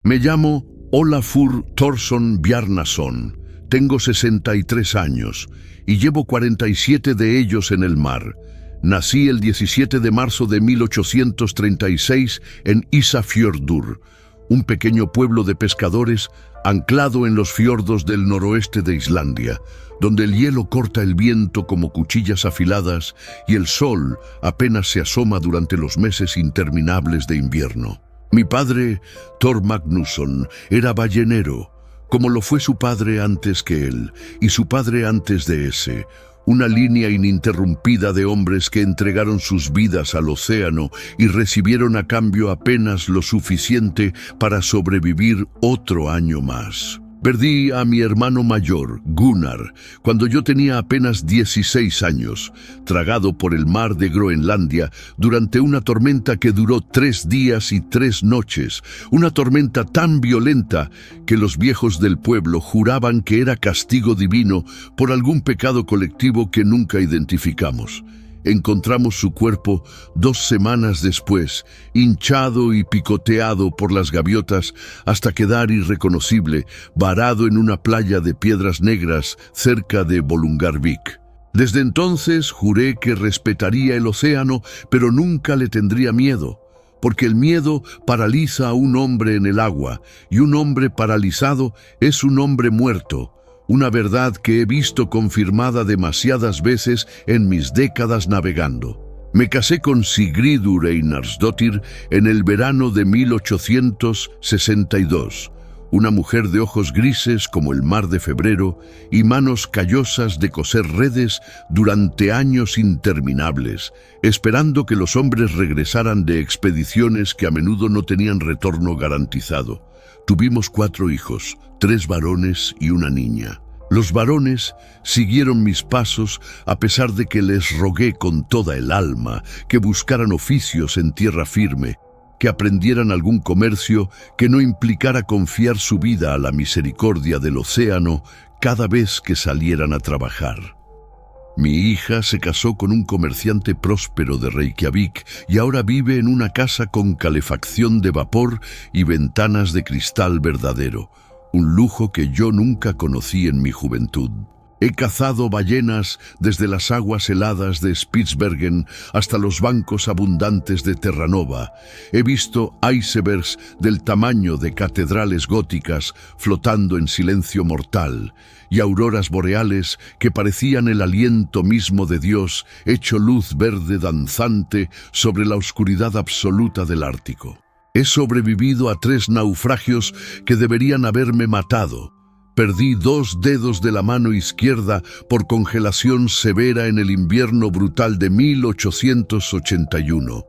Me llamo Olafur Thorsson Bjarnason, tengo 63 años y llevo 47 de ellos en el mar. Nací el 17 de marzo de 1836 en Ísafjörður, un pequeño pueblo de pescadores anclado en los fiordos del noroeste de Islandia, donde el hielo corta el viento como cuchillas afiladas y el sol apenas se asoma durante los meses interminables de invierno. Mi padre, Thor Magnusson, era ballenero, como lo fue su padre antes que él, y su padre antes de ese, una línea ininterrumpida de hombres que entregaron sus vidas al océano y recibieron a cambio apenas lo suficiente para sobrevivir otro año más. Perdí a mi hermano mayor, Gunnar, cuando yo tenía apenas 16 años, tragado por el mar de Groenlandia durante una tormenta que duró 3 días y 3 noches, una tormenta tan violenta que los viejos del pueblo juraban que era castigo divino por algún pecado colectivo que nunca identificamos. Encontramos su cuerpo 2 semanas después, hinchado y picoteado por las gaviotas hasta quedar irreconocible, varado en una playa de piedras negras cerca de Bolungarvík. Desde entonces juré que respetaría el océano, pero nunca le tendría miedo, porque el miedo paraliza a un hombre en el agua, y un hombre paralizado es un hombre muerto. Una verdad que he visto confirmada demasiadas veces en mis décadas navegando. Me casé con Sigridur Einarsdóttir en el verano de 1862, una mujer de ojos grises como el mar de febrero y manos callosas de coser redes durante años interminables, esperando que los hombres regresaran de expediciones que a menudo no tenían retorno garantizado. Tuvimos 4 hijos, 3 varones y una niña. Los varones siguieron mis pasos a pesar de que les rogué con toda el alma que buscaran oficios en tierra firme, que aprendieran algún comercio que no implicara confiar su vida a la misericordia del océano cada vez que salieran a trabajar. Mi hija se casó con un comerciante próspero de Reykjavik y ahora vive en una casa con calefacción de vapor y ventanas de cristal verdadero, un lujo que yo nunca conocí en mi juventud. He cazado ballenas desde las aguas heladas de Spitsbergen hasta los bancos abundantes de Terranova. He visto icebergs del tamaño de catedrales góticas flotando en silencio mortal y auroras boreales que parecían el aliento mismo de Dios hecho luz verde danzante sobre la oscuridad absoluta del Ártico. He sobrevivido a 3 naufragios que deberían haberme matado. Perdí 2 dedos de la mano izquierda por congelación severa en el invierno brutal de 1881.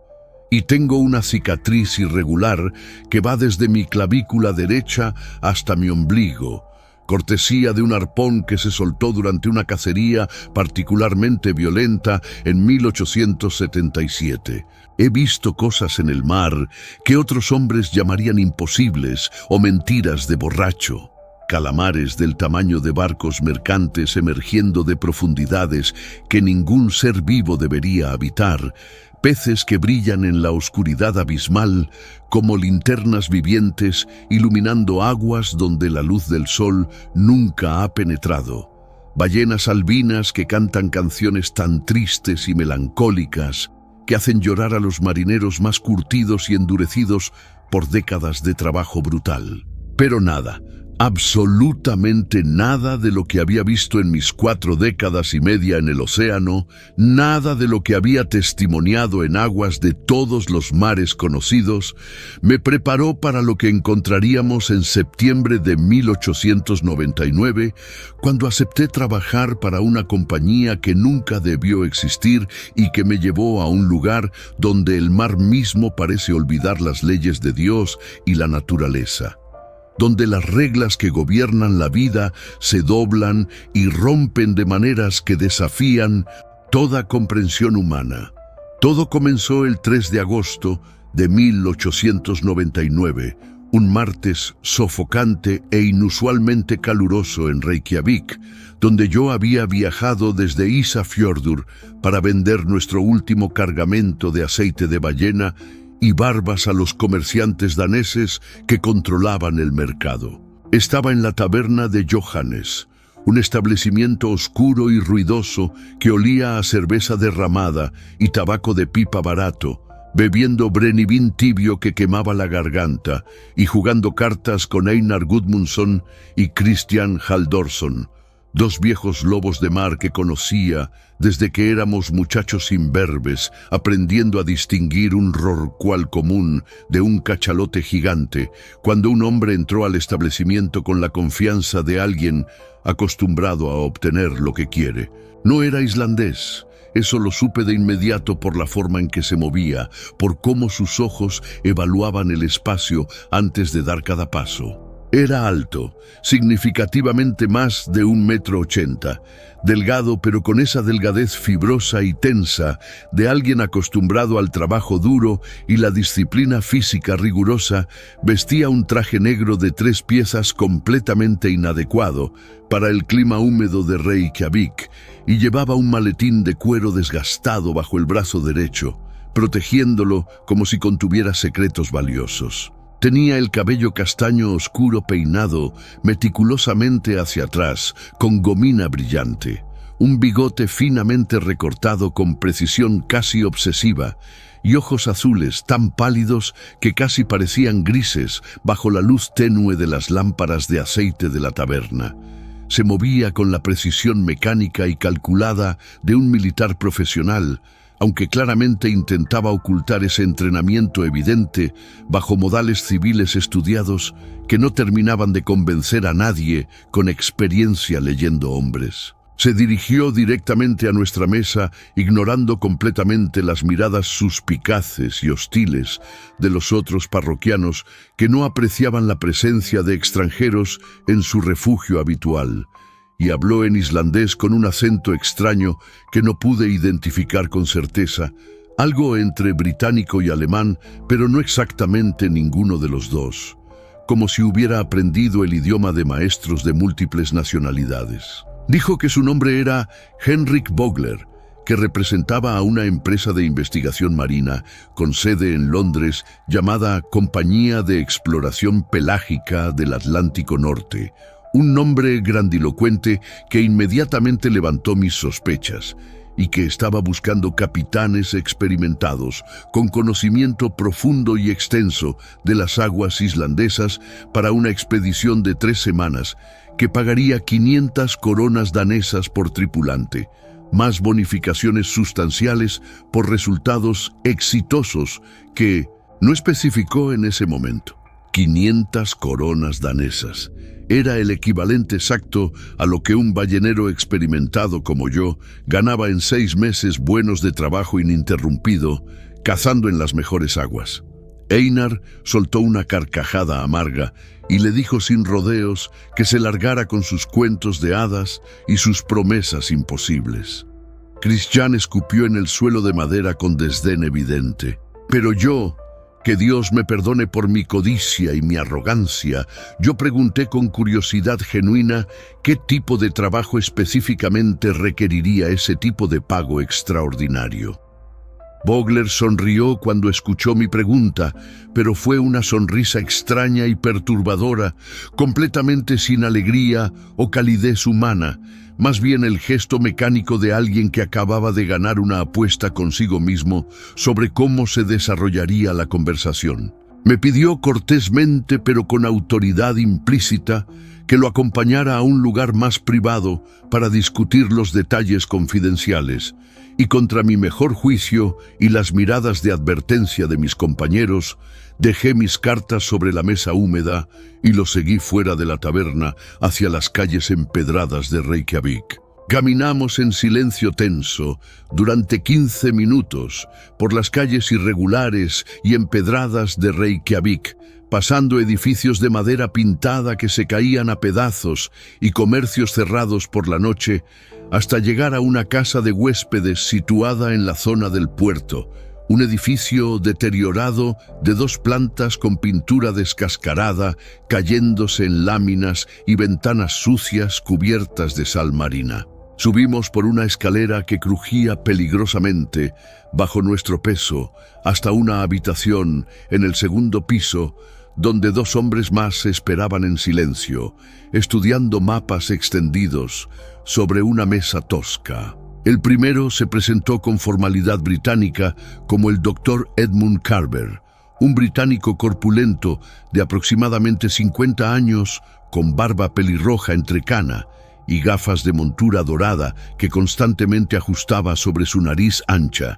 Y tengo una cicatriz irregular que va desde mi clavícula derecha hasta mi ombligo, cortesía de un arpón que se soltó durante una cacería particularmente violenta en 1877. He visto cosas en el mar que otros hombres llamarían imposibles o mentiras de borracho. Calamares del tamaño de barcos mercantes emergiendo de profundidades que ningún ser vivo debería habitar, peces que brillan en la oscuridad abismal como linternas vivientes iluminando aguas donde la luz del sol nunca ha penetrado, ballenas albinas que cantan canciones tan tristes y melancólicas que hacen llorar a los marineros más curtidos y endurecidos por décadas de trabajo brutal. Pero nada, absolutamente nada de lo que había visto en mis 4 décadas y media en el océano, nada de lo que había testimoniado en aguas de todos los mares conocidos, me preparó para lo que encontraríamos en septiembre de 1899, cuando acepté trabajar para una compañía que nunca debió existir y que me llevó a un lugar donde el mar mismo parece olvidar las leyes de Dios y la naturaleza, donde las reglas que gobiernan la vida se doblan y rompen de maneras que desafían toda comprensión humana. Todo comenzó el 3 de agosto de 1899, un martes sofocante e inusualmente caluroso en Reykjavik, donde yo había viajado desde Ísafjörður para vender nuestro último cargamento de aceite de ballena y barbas a los comerciantes daneses que controlaban el mercado. Estaba en la taberna de Johannes, un establecimiento oscuro y ruidoso que olía a cerveza derramada y tabaco de pipa barato, bebiendo Brennivin tibio que quemaba la garganta y jugando cartas con Einar Gudmundsson y Christian Halldórsson, dos viejos lobos de mar que conocía desde que éramos muchachos imberbes, aprendiendo a distinguir un rorcual común de un cachalote gigante, cuando un hombre entró al establecimiento con la confianza de alguien acostumbrado a obtener lo que quiere. No era islandés. Eso lo supe de inmediato por la forma en que se movía, por cómo sus ojos evaluaban el espacio antes de dar cada paso. Era alto, significativamente más de 1,80 m, delgado pero con esa delgadez fibrosa y tensa de alguien acostumbrado al trabajo duro y la disciplina física rigurosa. Vestía un traje negro de 3 piezas completamente inadecuado para el clima húmedo de Reykjavik y llevaba un maletín de cuero desgastado bajo el brazo derecho, protegiéndolo como si contuviera secretos valiosos. Tenía el cabello castaño oscuro peinado meticulosamente hacia atrás, con gomina brillante, un bigote finamente recortado con precisión casi obsesiva, y ojos azules tan pálidos que casi parecían grises bajo la luz tenue de las lámparas de aceite de la taberna. Se movía con la precisión mecánica y calculada de un militar profesional, aunque claramente intentaba ocultar ese entrenamiento evidente bajo modales civiles estudiados que no terminaban de convencer a nadie con experiencia leyendo hombres. Se dirigió directamente a nuestra mesa, ignorando completamente las miradas suspicaces y hostiles de los otros parroquianos que no apreciaban la presencia de extranjeros en su refugio habitual, y habló en islandés con un acento extraño que no pude identificar con certeza, algo entre británico y alemán, pero no exactamente ninguno de los dos, como si hubiera aprendido el idioma de maestros de múltiples nacionalidades. Dijo que su nombre era Henrik Vogler, que representaba a una empresa de investigación marina con sede en Londres llamada Compañía de Exploración Pelágica del Atlántico Norte, un nombre grandilocuente que inmediatamente levantó mis sospechas, y que estaba buscando capitanes experimentados con conocimiento profundo y extenso de las aguas islandesas para una expedición de 3 semanas que pagaría 500 coronas danesas por tripulante, más bonificaciones sustanciales por resultados exitosos que no especificó en ese momento. 500 coronas danesas. Era el equivalente exacto a lo que un ballenero experimentado como yo ganaba en 6 meses buenos de trabajo ininterrumpido, cazando en las mejores aguas. Einar soltó una carcajada amarga y le dijo sin rodeos que se largara con sus cuentos de hadas y sus promesas imposibles. Christian escupió en el suelo de madera con desdén evidente. Pero yo, que Dios me perdone por mi codicia y mi arrogancia, yo pregunté con curiosidad genuina qué tipo de trabajo específicamente requeriría ese tipo de pago extraordinario. Vogler sonrió cuando escuchó mi pregunta, pero fue una sonrisa extraña y perturbadora, completamente sin alegría o calidez humana, más bien el gesto mecánico de alguien que acababa de ganar una apuesta consigo mismo sobre cómo se desarrollaría la conversación. Me pidió cortésmente, pero con autoridad implícita, que lo acompañara a un lugar más privado para discutir los detalles confidenciales, y contra mi mejor juicio y las miradas de advertencia de mis compañeros, dejé mis cartas sobre la mesa húmeda y lo seguí fuera de la taberna hacia las calles empedradas de Reykjavik. Caminamos en silencio tenso durante 15 minutos por las calles irregulares y empedradas de Reykjavik, pasando edificios de madera pintada que se caían a pedazos y comercios cerrados por la noche, hasta llegar a una casa de huéspedes situada en la zona del puerto, un edificio deteriorado de 2 plantas con pintura descascarada, cayéndose en láminas y ventanas sucias cubiertas de sal marina. Subimos por una escalera que crujía peligrosamente bajo nuestro peso hasta una habitación en el segundo piso donde dos hombres más esperaban en silencio, estudiando mapas extendidos sobre una mesa tosca. El primero se presentó con formalidad británica como el Dr. Edmund Carver, un británico corpulento de aproximadamente 50 años, con barba pelirroja entrecana y gafas de montura dorada que constantemente ajustaba sobre su nariz ancha,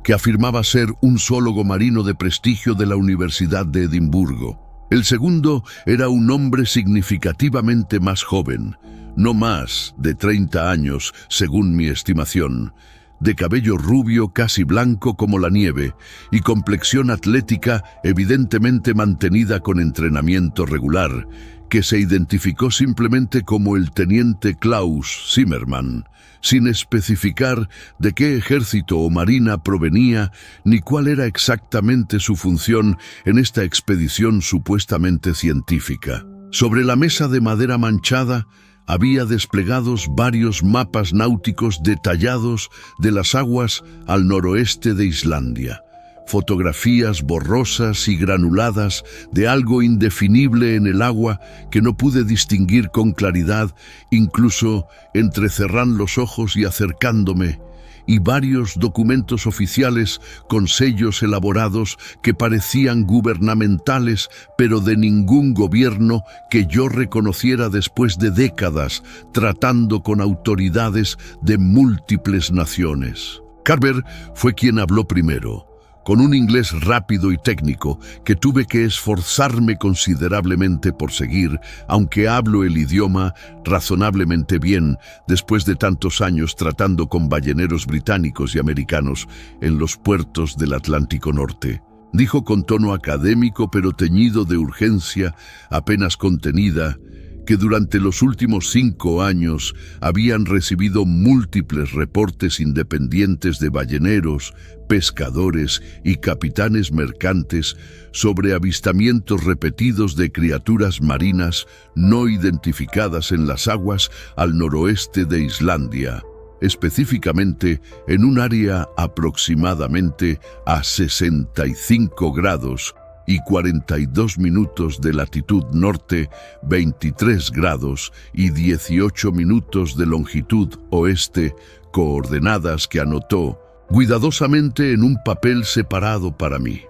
que afirmaba ser un zoólogo marino de prestigio de la Universidad de Edimburgo. El segundo era un hombre significativamente más joven, no más de 30 años, según mi estimación, de cabello rubio casi blanco como la nieve y complexión atlética evidentemente mantenida con entrenamiento regular, que se identificó simplemente como el teniente Klaus Zimmermann, sin especificar de qué ejército o marina provenía ni cuál era exactamente su función en esta expedición supuestamente científica. Sobre la mesa de madera manchada había desplegados varios mapas náuticos detallados de las aguas al noroeste de Islandia. Fotografías borrosas y granuladas de algo indefinible en el agua que no pude distinguir con claridad, incluso entrecerrando los ojos y acercándome, y varios documentos oficiales con sellos elaborados que parecían gubernamentales, pero de ningún gobierno que yo reconociera después de décadas tratando con autoridades de múltiples naciones. Carver fue quien habló primero, con un inglés rápido y técnico que tuve que esforzarme considerablemente por seguir, aunque hablo el idioma razonablemente bien después de tantos años tratando con balleneros británicos y americanos en los puertos del Atlántico Norte. Dijo con tono académico pero teñido de urgencia apenas contenida que durante los últimos 5 años habían recibido múltiples reportes independientes de balleneros, pescadores y capitanes mercantes sobre avistamientos repetidos de criaturas marinas no identificadas en las aguas al noroeste de Islandia, específicamente en un área aproximadamente a 65 grados y 42 minutos de latitud norte, 23 grados y 18 minutos de longitud oeste, coordenadas que anotó cuidadosamente en un papel separado para mí.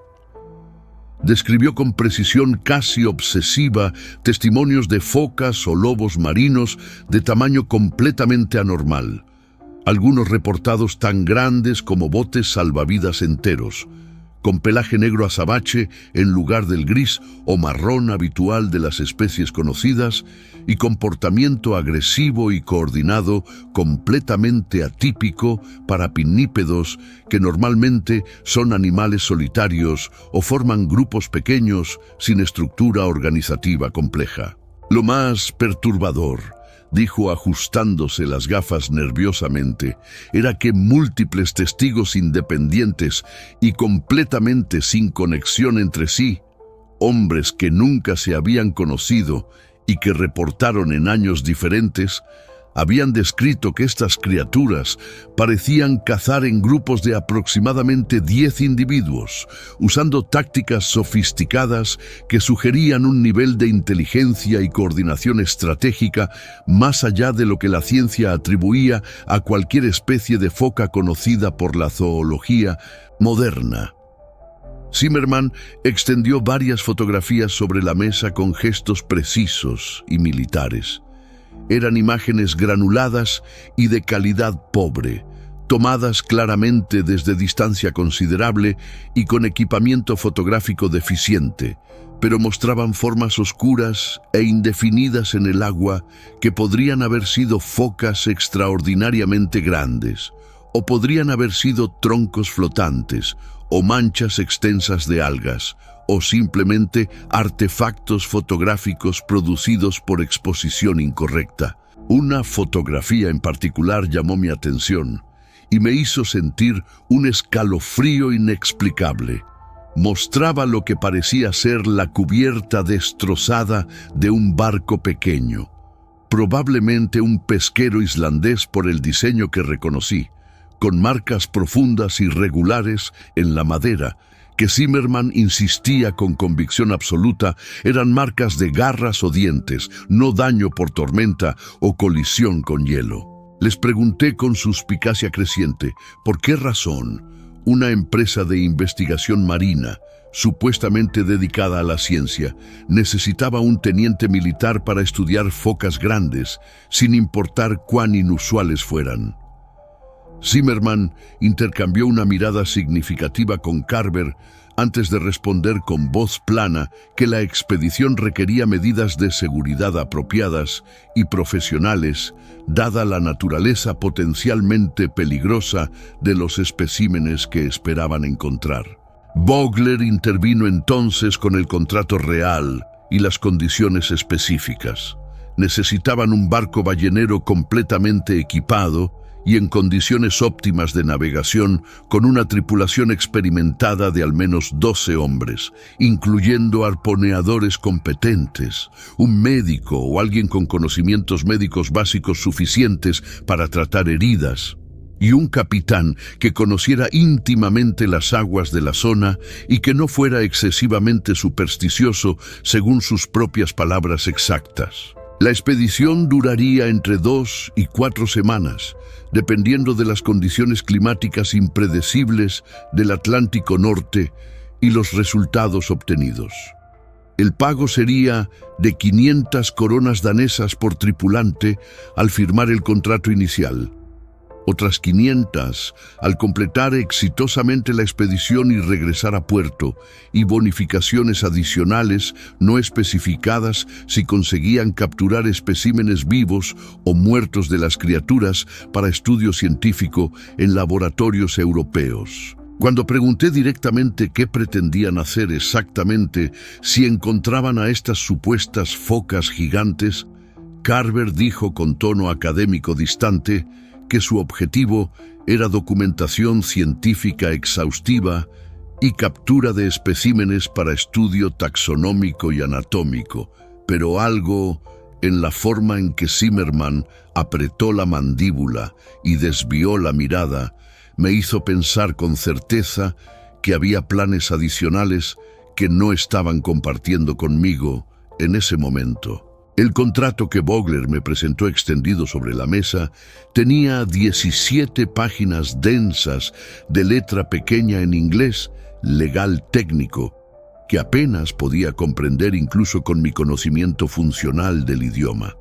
Describió con precisión casi obsesiva testimonios de focas o lobos marinos de tamaño completamente anormal, algunos reportados tan grandes como botes salvavidas enteros, con pelaje negro azabache en lugar del gris o marrón habitual de las especies conocidas, y comportamiento agresivo y coordinado completamente atípico para pinnípedos que normalmente son animales solitarios o forman grupos pequeños sin estructura organizativa compleja. Lo más perturbador, dijo ajustándose las gafas nerviosamente, era que múltiples testigos independientes y completamente sin conexión entre sí, hombres que nunca se habían conocido y que reportaron en años diferentes, habían descrito que estas criaturas parecían cazar en grupos de aproximadamente 10 individuos, usando tácticas sofisticadas que sugerían un nivel de inteligencia y coordinación estratégica más allá de lo que la ciencia atribuía a cualquier especie de foca conocida por la zoología moderna. Zimmermann extendió varias fotografías sobre la mesa con gestos precisos y militares. Eran imágenes granuladas y de calidad pobre, tomadas claramente desde distancia considerable y con equipamiento fotográfico deficiente, pero mostraban formas oscuras e indefinidas en el agua que podrían haber sido focas extraordinariamente grandes, o podrían haber sido troncos flotantes, o manchas extensas de algas, o simplemente artefactos fotográficos producidos por exposición incorrecta. Una fotografía en particular llamó mi atención y me hizo sentir un escalofrío inexplicable. Mostraba lo que parecía ser la cubierta destrozada de un barco pequeño, probablemente un pesquero islandés por el diseño que reconocí, con marcas profundas y regulares en la madera, que Zimmermann insistía con convicción absoluta eran marcas de garras o dientes, no daño por tormenta o colisión con hielo. Les pregunté con suspicacia creciente, ¿por qué razón una empresa de investigación marina, supuestamente dedicada a la ciencia, necesitaba un teniente militar para estudiar focas grandes, sin importar cuán inusuales fueran? Zimmermann intercambió una mirada significativa con Carver antes de responder con voz plana que la expedición requería medidas de seguridad apropiadas y profesionales, dada la naturaleza potencialmente peligrosa de los especímenes que esperaban encontrar. Vogler intervino entonces con el contrato real y las condiciones específicas. Necesitaban un barco ballenero completamente equipado y en condiciones óptimas de navegación, con una tripulación experimentada de al menos 12 hombres, incluyendo arponeadores competentes, un médico o alguien con conocimientos médicos básicos suficientes para tratar heridas, y un capitán que conociera íntimamente las aguas de la zona y que no fuera excesivamente supersticioso según sus propias palabras exactas. La expedición duraría entre 2 y 4 semanas, dependiendo de las condiciones climáticas impredecibles del Atlántico Norte y los resultados obtenidos. El pago sería de 500 coronas danesas por tripulante al firmar el contrato inicial, otras 500 al completar exitosamente la expedición y regresar a puerto, y bonificaciones adicionales no especificadas si conseguían capturar especímenes vivos o muertos de las criaturas para estudio científico en laboratorios europeos. Cuando pregunté directamente qué pretendían hacer exactamente si encontraban a estas supuestas focas gigantes, Carver dijo con tono académico distante que su objetivo era documentación científica exhaustiva y captura de especímenes para estudio taxonómico y anatómico, pero algo en la forma en que Zimmermann apretó la mandíbula y desvió la mirada me hizo pensar con certeza que había planes adicionales que no estaban compartiendo conmigo en ese momento. El contrato que Vogler me presentó extendido sobre la mesa tenía 17 páginas densas de letra pequeña en inglés legal técnico, que apenas podía comprender incluso con mi conocimiento funcional del idioma.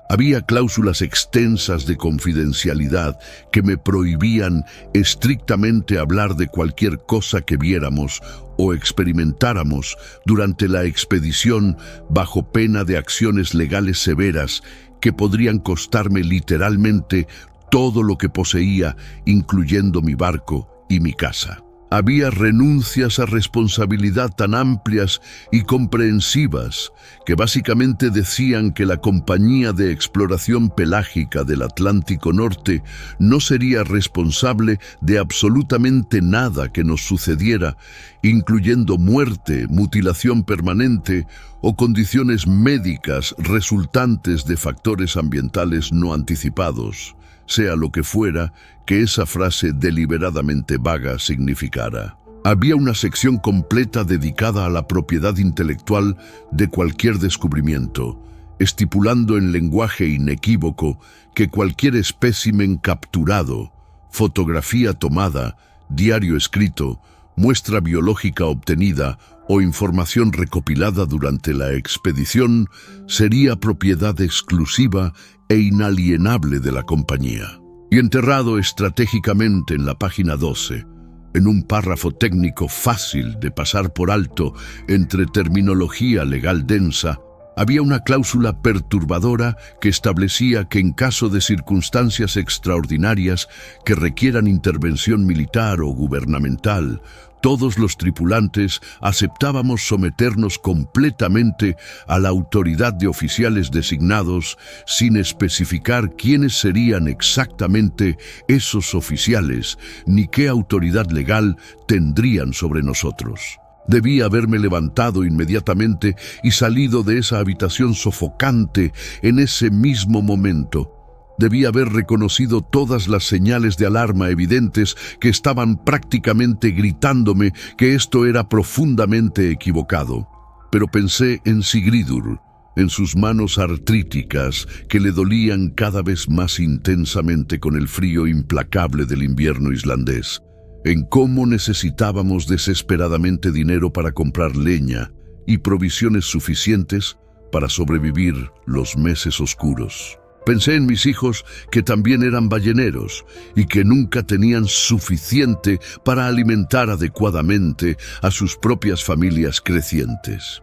Había cláusulas extensas de confidencialidad que me prohibían estrictamente hablar de cualquier cosa que viéramos o experimentáramos durante la expedición bajo pena de acciones legales severas que podrían costarme literalmente todo lo que poseía, incluyendo mi barco y mi casa. Había renuncias a responsabilidad tan amplias y comprensivas que básicamente decían que la compañía de exploración pelágica del Atlántico Norte no sería responsable de absolutamente nada que nos sucediera, incluyendo muerte, mutilación permanente o condiciones médicas resultantes de factores ambientales no anticipados, sea lo que fuera que esa frase deliberadamente vaga significara. Había una sección completa dedicada a la propiedad intelectual de cualquier descubrimiento, estipulando en lenguaje inequívoco que cualquier espécimen capturado, fotografía tomada, diario escrito, muestra biológica obtenida o información recopilada durante la expedición sería propiedad exclusiva e inalienable de la compañía. Y enterrado estratégicamente en la página 12, en un párrafo técnico fácil de pasar por alto entre terminología legal densa, había una cláusula perturbadora que establecía que en caso de circunstancias extraordinarias que requieran intervención militar o gubernamental, todos los tripulantes aceptábamos someternos completamente a la autoridad de oficiales designados sin especificar quiénes serían exactamente esos oficiales ni qué autoridad legal tendrían sobre nosotros. Debí haberme levantado inmediatamente y salido de esa habitación sofocante en ese mismo momento. Debí haber reconocido todas las señales de alarma evidentes que estaban prácticamente gritándome que esto era profundamente equivocado. Pero pensé en Sigridur, en sus manos artríticas que le dolían cada vez más intensamente con el frío implacable del invierno islandés, en cómo necesitábamos desesperadamente dinero para comprar leña y provisiones suficientes para sobrevivir los meses oscuros. Pensé en mis hijos que también eran balleneros y que nunca tenían suficiente para alimentar adecuadamente a sus propias familias crecientes.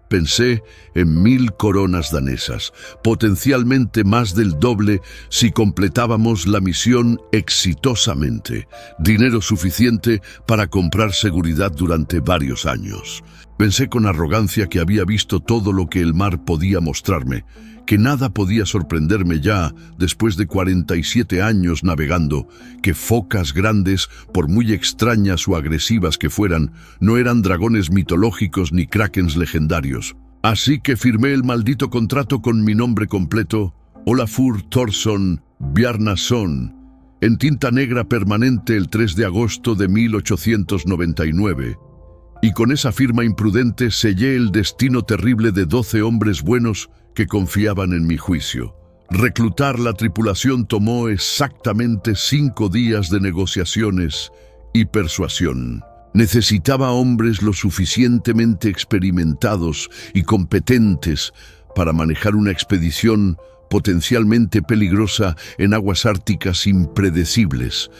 Pensé en 1000 coronas danesas, potencialmente más del doble si completábamos la misión exitosamente, dinero suficiente para comprar seguridad durante varios años. Pensé con arrogancia que había visto todo lo que el mar podía mostrarme, que nada podía sorprenderme ya, después de 47 años navegando, que focas grandes, por muy extrañas o agresivas que fueran, no eran dragones mitológicos ni krakens legendarios. Así que firmé el maldito contrato con mi nombre completo, Olafur Thorsson Bjarnason, en tinta negra permanente el 3 de agosto de 1899. Y con esa firma imprudente sellé el destino terrible de 12 hombres buenos que confiaban en mi juicio. Reclutar la tripulación tomó exactamente 5 días de negociaciones y persuasión. Necesitaba hombres lo suficientemente experimentados y competentes para manejar una expedición potencialmente peligrosa en aguas árticas impredecibles,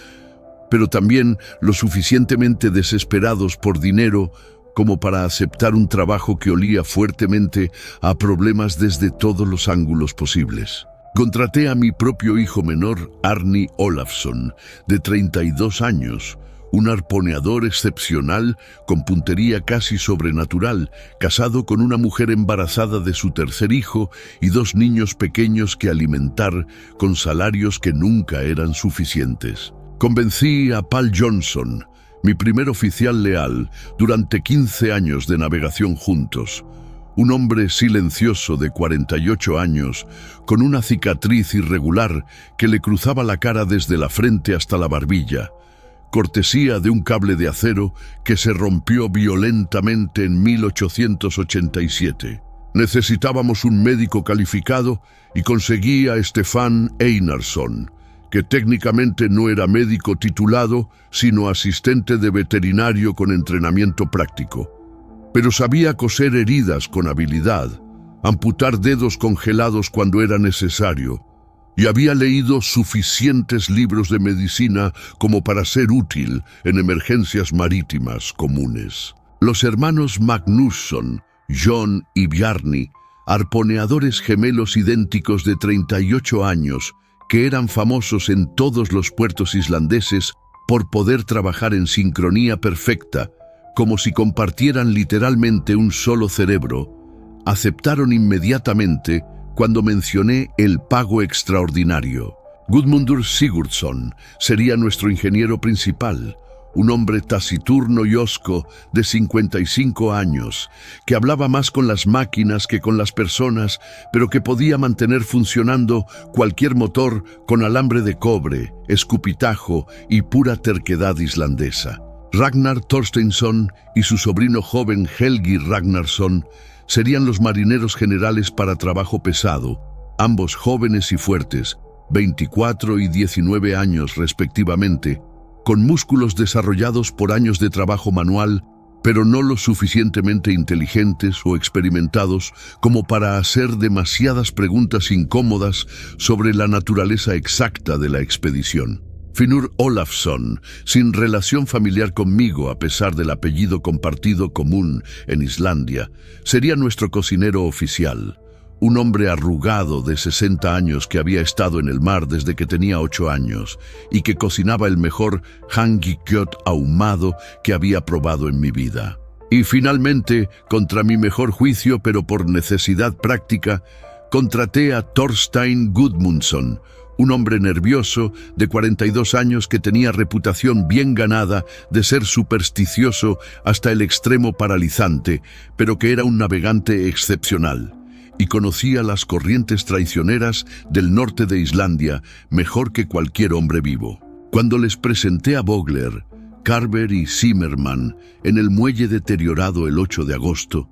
pero también lo suficientemente desesperados por dinero como para aceptar un trabajo que olía fuertemente a problemas desde todos los ángulos posibles. Contraté a mi propio hijo menor, Árni Ólafsson, de 32 años, un arponeador excepcional con puntería casi sobrenatural, casado con una mujer embarazada de su tercer hijo y 2 niños pequeños que alimentar con salarios que nunca eran suficientes. Convencí a Paul Johnson, mi primer oficial leal, durante 15 años de navegación juntos. Un hombre silencioso de 48 años, con una cicatriz irregular que le cruzaba la cara desde la frente hasta la barbilla, cortesía de un cable de acero que se rompió violentamente en 1887. Necesitábamos un médico calificado y conseguí a Stefán Einarsson, que técnicamente no era médico titulado, sino asistente de veterinario con entrenamiento práctico. Pero sabía coser heridas con habilidad, amputar dedos congelados cuando era necesario, y había leído suficientes libros de medicina como para ser útil en emergencias marítimas comunes. Los hermanos Magnusson, John y Bjarni, arponeadores gemelos idénticos de 38 años, que eran famosos en todos los puertos islandeses por poder trabajar en sincronía perfecta, como si compartieran literalmente un solo cerebro, aceptaron inmediatamente cuando mencioné el pago extraordinario. Gudmundur Sigurdsson sería nuestro ingeniero principal, un hombre taciturno y hosco de 55 años, que hablaba más con las máquinas que con las personas, pero que podía mantener funcionando cualquier motor con alambre de cobre, escupitajo y pura terquedad islandesa. Ragnar Thorsteinsson y su sobrino joven Helgi Ragnarsson serían los marineros generales para trabajo pesado, ambos jóvenes y fuertes, 24 y 19 años respectivamente, con músculos desarrollados por años de trabajo manual, pero no lo suficientemente inteligentes o experimentados como para hacer demasiadas preguntas incómodas sobre la naturaleza exacta de la expedición. Finnur Olafsson, sin relación familiar conmigo a pesar del apellido compartido común en Islandia, sería nuestro cocinero oficial. Un hombre arrugado de 60 años que había estado en el mar desde que tenía 8 años y que cocinaba el mejor hangikjöt ahumado que había probado en mi vida. Y finalmente, contra mi mejor juicio pero por necesidad práctica, contraté a Thorstein Gudmundsson, un hombre nervioso de 42 años que tenía reputación bien ganada de ser supersticioso hasta el extremo paralizante, pero que era un navegante excepcional y conocía las corrientes traicioneras del norte de Islandia mejor que cualquier hombre vivo. Cuando les presenté a Vogler, Carver y Zimmerman en el muelle deteriorado el 8 de agosto,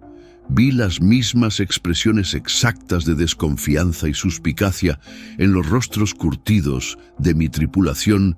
vi las mismas expresiones exactas de desconfianza y suspicacia en los rostros curtidos de mi tripulación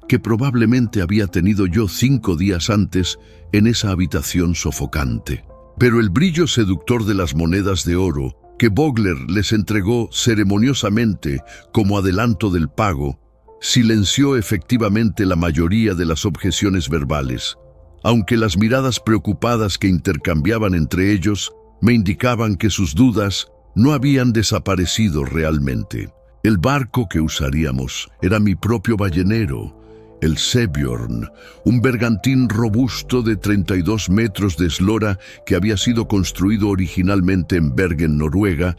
que probablemente había tenido yo 5 días antes en esa habitación sofocante. Pero el brillo seductor de las monedas de oro que Vogler les entregó ceremoniosamente como adelanto del pago silenció efectivamente la mayoría de las objeciones verbales, aunque las miradas preocupadas que intercambiaban entre ellos me indicaban que sus dudas no habían desaparecido realmente. El barco que usaríamos era mi propio ballenero, el Sebjörn, un bergantín robusto de 32 metros de eslora que había sido construido originalmente en Bergen, Noruega,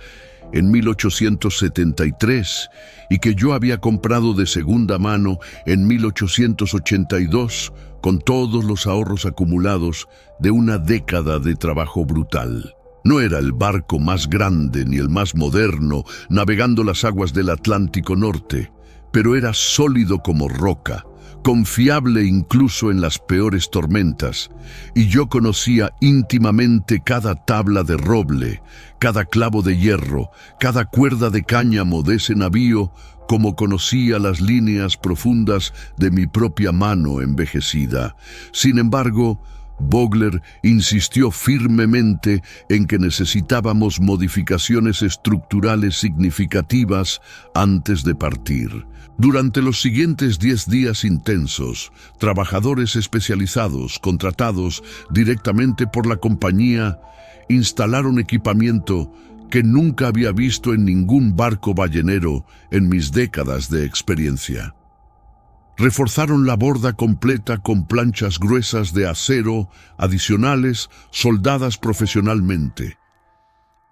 en 1873 y que yo había comprado de segunda mano en 1882 con todos los ahorros acumulados de una década de trabajo brutal. No era el barco más grande ni el más moderno navegando las aguas del Atlántico Norte, pero era sólido como roca, confiable incluso en las peores tormentas, y yo conocía íntimamente cada tabla de roble, cada clavo de hierro, cada cuerda de cáñamo de ese navío, como conocía las líneas profundas de mi propia mano envejecida. Sin embargo, Vogler insistió firmemente en que necesitábamos modificaciones estructurales significativas antes de partir. Durante los siguientes 10 días intensos, trabajadores especializados, contratados directamente por la compañía, instalaron equipamiento que nunca había visto en ningún barco ballenero en mis décadas de experiencia. Reforzaron la borda completa con planchas gruesas de acero adicionales soldadas profesionalmente.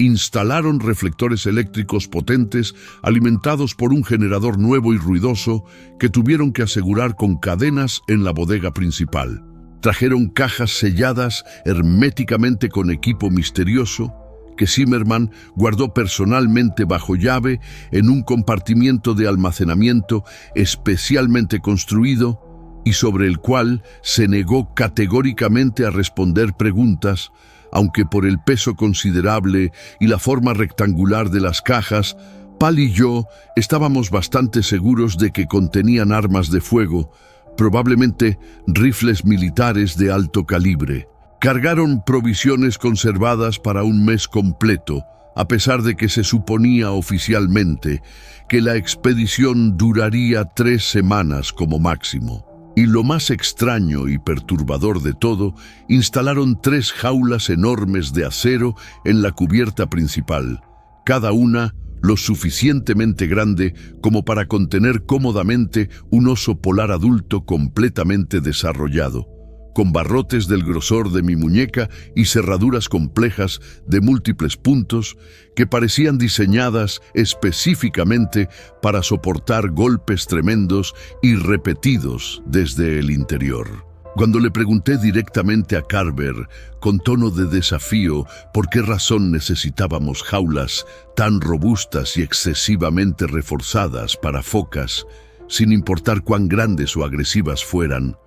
Instalaron reflectores eléctricos potentes alimentados por un generador nuevo y ruidoso que tuvieron que asegurar con cadenas en la bodega principal. Trajeron cajas selladas herméticamente con equipo misterioso que Zimmerman guardó personalmente bajo llave en un compartimiento de almacenamiento especialmente construido y sobre el cual se negó categóricamente a responder preguntas, aunque por el peso considerable y la forma rectangular de las cajas, Pal y yo estábamos bastante seguros de que contenían armas de fuego, probablemente rifles militares de alto calibre. Cargaron provisiones conservadas para un mes completo, a pesar de que se suponía oficialmente que la expedición duraría 3 semanas como máximo. Y lo más extraño y perturbador de todo, instalaron 3 jaulas enormes de acero en la cubierta principal, cada una lo suficientemente grande como para contener cómodamente un oso polar adulto completamente desarrollado, con barrotes del grosor de mi muñeca y cerraduras complejas de múltiples puntos que parecían diseñadas específicamente para soportar golpes tremendos y repetidos desde el interior. Cuando le pregunté directamente a Carver, con tono de desafío, por qué razón necesitábamos jaulas tan robustas y excesivamente reforzadas para focas, sin importar cuán grandes o agresivas fueran,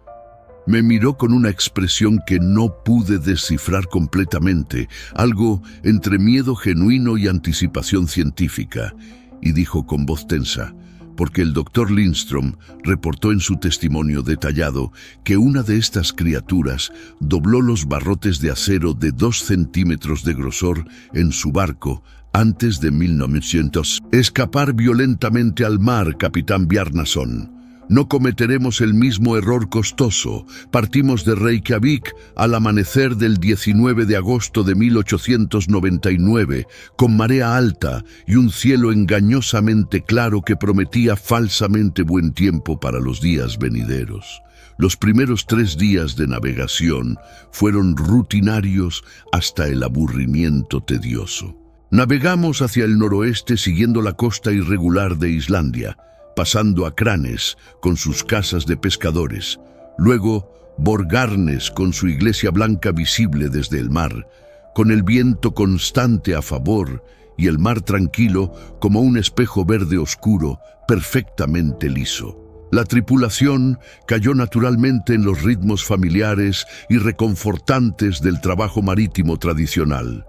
me miró con una expresión que no pude descifrar completamente, algo entre miedo genuino y anticipación científica, y dijo con voz tensa, porque el doctor Lindström reportó en su testimonio detallado que una de estas criaturas dobló los barrotes de acero de 2 centímetros de grosor en su barco antes de 1900. Escapar violentamente al mar, capitán Bjarnason. No cometeremos el mismo error costoso. Partimos de Reykjavik al amanecer del 19 de agosto de 1899, con marea alta y un cielo engañosamente claro que prometía falsamente buen tiempo para los días venideros. Los primeros 3 días de navegación fueron rutinarios hasta el aburrimiento tedioso. Navegamos hacia el noroeste siguiendo la costa irregular de Islandia, pasando a Cranes con sus casas de pescadores, luego Borgarnes con su iglesia blanca visible desde el mar, con el viento constante a favor y el mar tranquilo como un espejo verde oscuro, perfectamente liso. La tripulación cayó naturalmente en los ritmos familiares y reconfortantes del trabajo marítimo tradicional.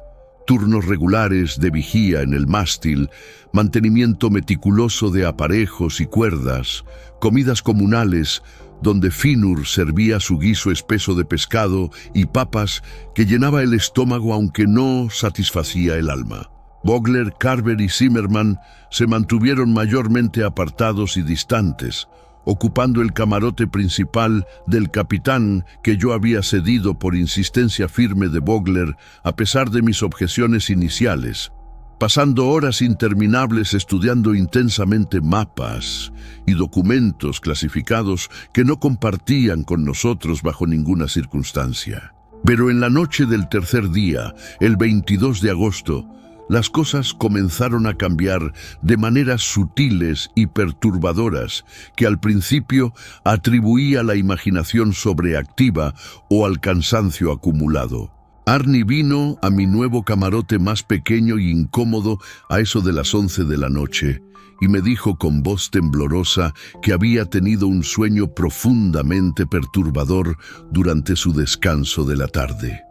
Turnos regulares de vigía en el mástil, mantenimiento meticuloso de aparejos y cuerdas, comidas comunales donde Finnur servía su guiso espeso de pescado y papas que llenaba el estómago aunque no satisfacía el alma. Vogler, Carver y Zimmerman se mantuvieron mayormente apartados y distantes, ocupando el camarote principal del capitán que yo había cedido por insistencia firme de Vogler a pesar de mis objeciones iniciales, pasando horas interminables estudiando intensamente mapas y documentos clasificados que no compartían con nosotros bajo ninguna circunstancia. Pero en la noche del tercer día, el 22 de agosto, las cosas comenzaron a cambiar de maneras sutiles y perturbadoras que al principio atribuía a la imaginación sobreactiva o al cansancio acumulado. Arnie vino a mi nuevo camarote más pequeño y incómodo a eso de las 11 de la noche y me dijo con voz temblorosa que había tenido un sueño profundamente perturbador durante su descanso de la tarde.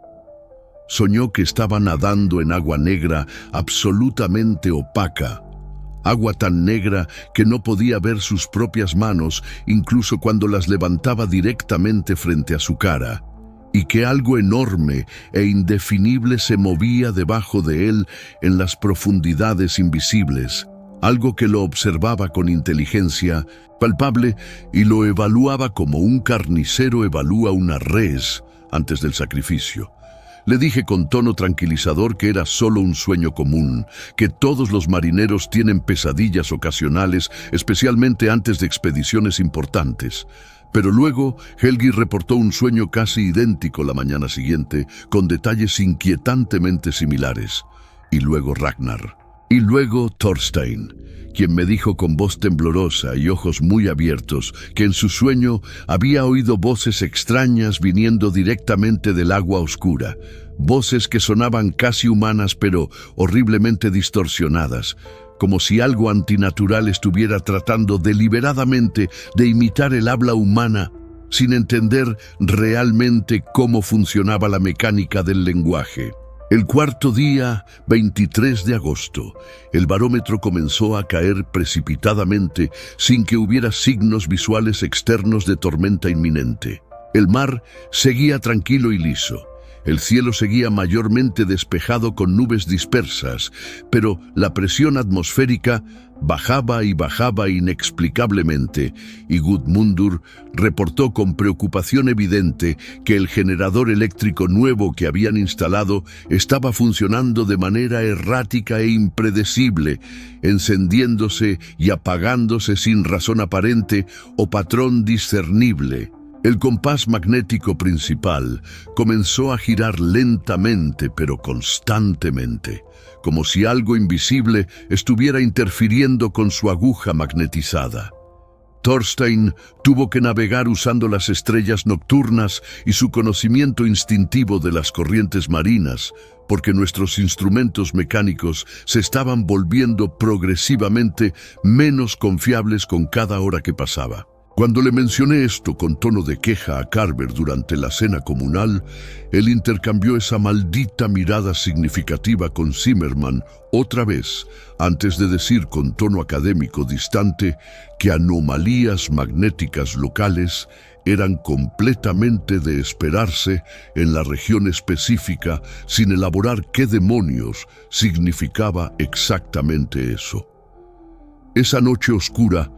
Soñó que estaba nadando en agua negra absolutamente opaca, agua tan negra que no podía ver sus propias manos incluso cuando las levantaba directamente frente a su cara, y que algo enorme e indefinible se movía debajo de él en las profundidades invisibles, algo que lo observaba con inteligencia palpable y lo evaluaba como un carnicero evalúa una res antes del sacrificio. Le dije con tono tranquilizador que era solo un sueño común, que todos los marineros tienen pesadillas ocasionales, especialmente antes de expediciones importantes. Pero luego Helgi reportó un sueño casi idéntico la mañana siguiente, con detalles inquietantemente similares. Y luego Ragnar. Y luego Thorstein, quien me dijo con voz temblorosa y ojos muy abiertos que en su sueño había oído voces extrañas viniendo directamente del agua oscura, voces que sonaban casi humanas pero horriblemente distorsionadas, como si algo antinatural estuviera tratando deliberadamente de imitar el habla humana sin entender realmente cómo funcionaba la mecánica del lenguaje. El cuarto día, 23 de agosto, el barómetro comenzó a caer precipitadamente sin que hubiera signos visuales externos de tormenta inminente. El mar seguía tranquilo y liso. El cielo seguía mayormente despejado con nubes dispersas, pero la presión atmosférica bajaba y bajaba inexplicablemente, y Gudmundur reportó con preocupación evidente que el generador eléctrico nuevo que habían instalado estaba funcionando de manera errática e impredecible, encendiéndose y apagándose sin razón aparente o patrón discernible. El compás magnético principal comenzó a girar lentamente pero constantemente, como si algo invisible estuviera interfiriendo con su aguja magnetizada. Thorstein tuvo que navegar usando las estrellas nocturnas y su conocimiento instintivo de las corrientes marinas, porque nuestros instrumentos mecánicos se estaban volviendo progresivamente menos confiables con cada hora que pasaba. Cuando le mencioné esto con tono de queja a Carver durante la cena comunal, él intercambió esa maldita mirada significativa con Zimmerman otra vez, antes de decir con tono académico distante que anomalías magnéticas locales eran completamente de esperarse en la región específica sin elaborar qué demonios significaba exactamente eso. Esa noche oscura,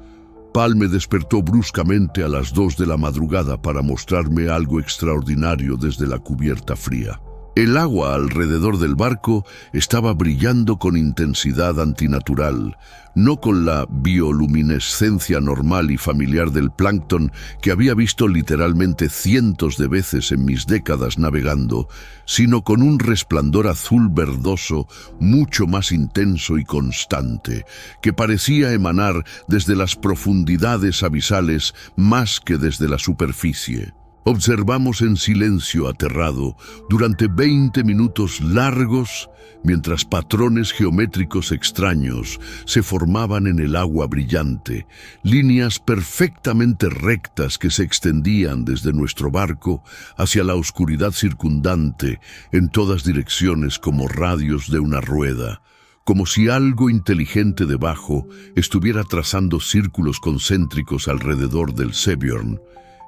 Pal me despertó bruscamente a las 2 de la madrugada para mostrarme algo extraordinario desde la cubierta fría. El agua alrededor del barco estaba brillando con intensidad antinatural, no con la bioluminescencia normal y familiar del plancton que había visto literalmente cientos de veces en mis décadas navegando, sino con un resplandor azul verdoso mucho más intenso y constante, que parecía emanar desde las profundidades abisales más que desde la superficie. Observamos en silencio aterrado durante 20 minutos largos mientras patrones geométricos extraños se formaban en el agua brillante, líneas perfectamente rectas que se extendían desde nuestro barco hacia la oscuridad circundante en todas direcciones como radios de una rueda, como si algo inteligente debajo estuviera trazando círculos concéntricos alrededor del Severn,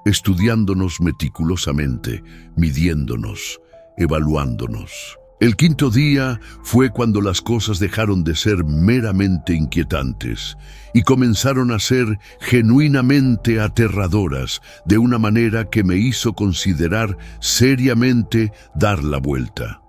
estudiándonos meticulosamente, midiéndonos, evaluándonos. El quinto día fue cuando las cosas dejaron de ser meramente inquietantes y comenzaron a ser genuinamente aterradoras de una manera que me hizo considerar seriamente dar la vuelta.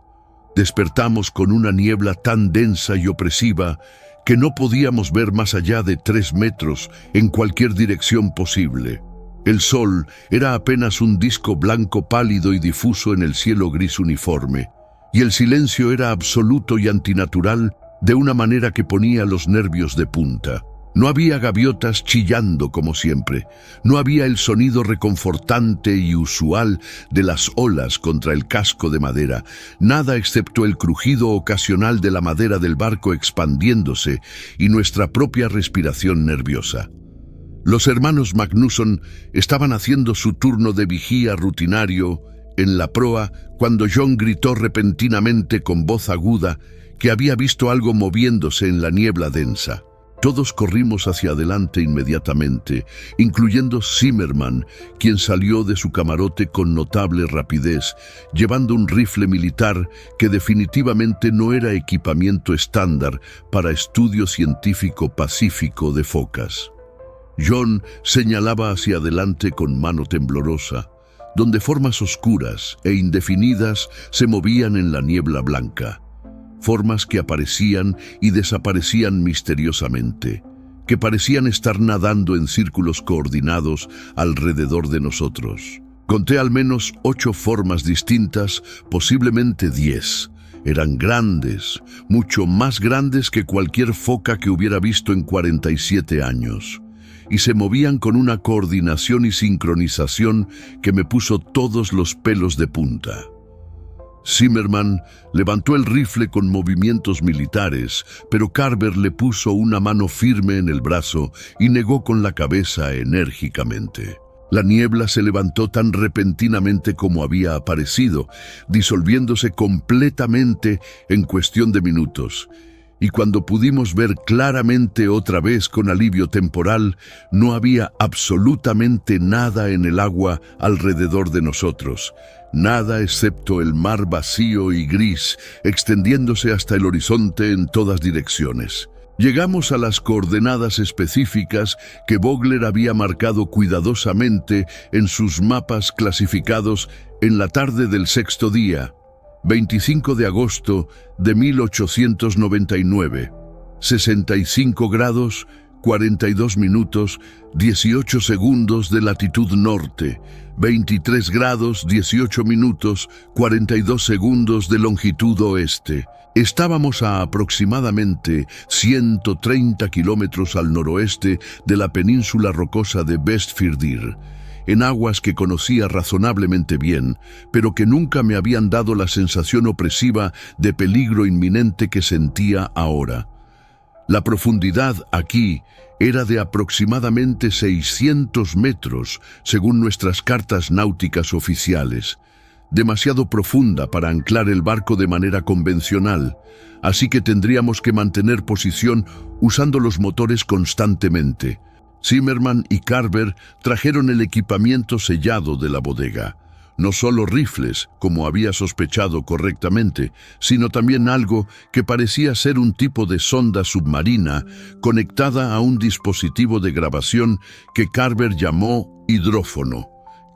Despertamos con una niebla tan densa y opresiva que no podíamos ver más allá de 3 metros en cualquier dirección posible. El sol era apenas un disco blanco pálido y difuso en el cielo gris uniforme, y el silencio era absoluto y antinatural de una manera que ponía los nervios de punta. No había gaviotas chillando como siempre, no había el sonido reconfortante y usual de las olas contra el casco de madera, nada excepto el crujido ocasional de la madera del barco expandiéndose y nuestra propia respiración nerviosa. Los hermanos Magnusson estaban haciendo su turno de vigía rutinario en la proa cuando John gritó repentinamente con voz aguda que había visto algo moviéndose en la niebla densa. Todos corrimos hacia adelante inmediatamente, incluyendo Zimmerman, quien salió de su camarote con notable rapidez, llevando un rifle militar que definitivamente no era equipamiento estándar para estudio científico pacífico de focas. John señalaba hacia adelante con mano temblorosa, donde formas oscuras e indefinidas se movían en la niebla blanca. Formas que aparecían y desaparecían misteriosamente, que parecían estar nadando en círculos coordinados alrededor de nosotros. Conté al menos 8 formas distintas, posiblemente 10. Eran grandes, mucho más grandes que cualquier foca que hubiera visto en 47 años. Y se movían con una coordinación y sincronización que me puso todos los pelos de punta. Zimmerman levantó el rifle con movimientos militares, pero Carver le puso una mano firme en el brazo y negó con la cabeza enérgicamente. La niebla se levantó tan repentinamente como había aparecido, disolviéndose completamente en cuestión de minutos. Y cuando pudimos ver claramente otra vez con alivio temporal, no había absolutamente nada en el agua alrededor de nosotros. Nada excepto el mar vacío y gris, extendiéndose hasta el horizonte en todas direcciones. Llegamos a las coordenadas específicas que Vogler había marcado cuidadosamente en sus mapas clasificados en la tarde del 6º día, 25 de agosto de 1899, 65 grados, 42 minutos, 18 segundos de latitud norte, 23 grados, 18 minutos, 42 segundos de longitud oeste. Estábamos a aproximadamente 130 kilómetros al noroeste de la península rocosa de Vestfirðir, en aguas que conocía razonablemente bien, pero que nunca me habían dado la sensación opresiva de peligro inminente que sentía ahora. La profundidad aquí era de aproximadamente 600 metros, según nuestras cartas náuticas oficiales. Demasiado profunda para anclar el barco de manera convencional, así que tendríamos que mantener posición usando los motores constantemente. Zimmerman y Carver trajeron el equipamiento sellado de la bodega. No solo rifles, como había sospechado correctamente, sino también algo que parecía ser un tipo de sonda submarina conectada a un dispositivo de grabación que Carver llamó hidrófono.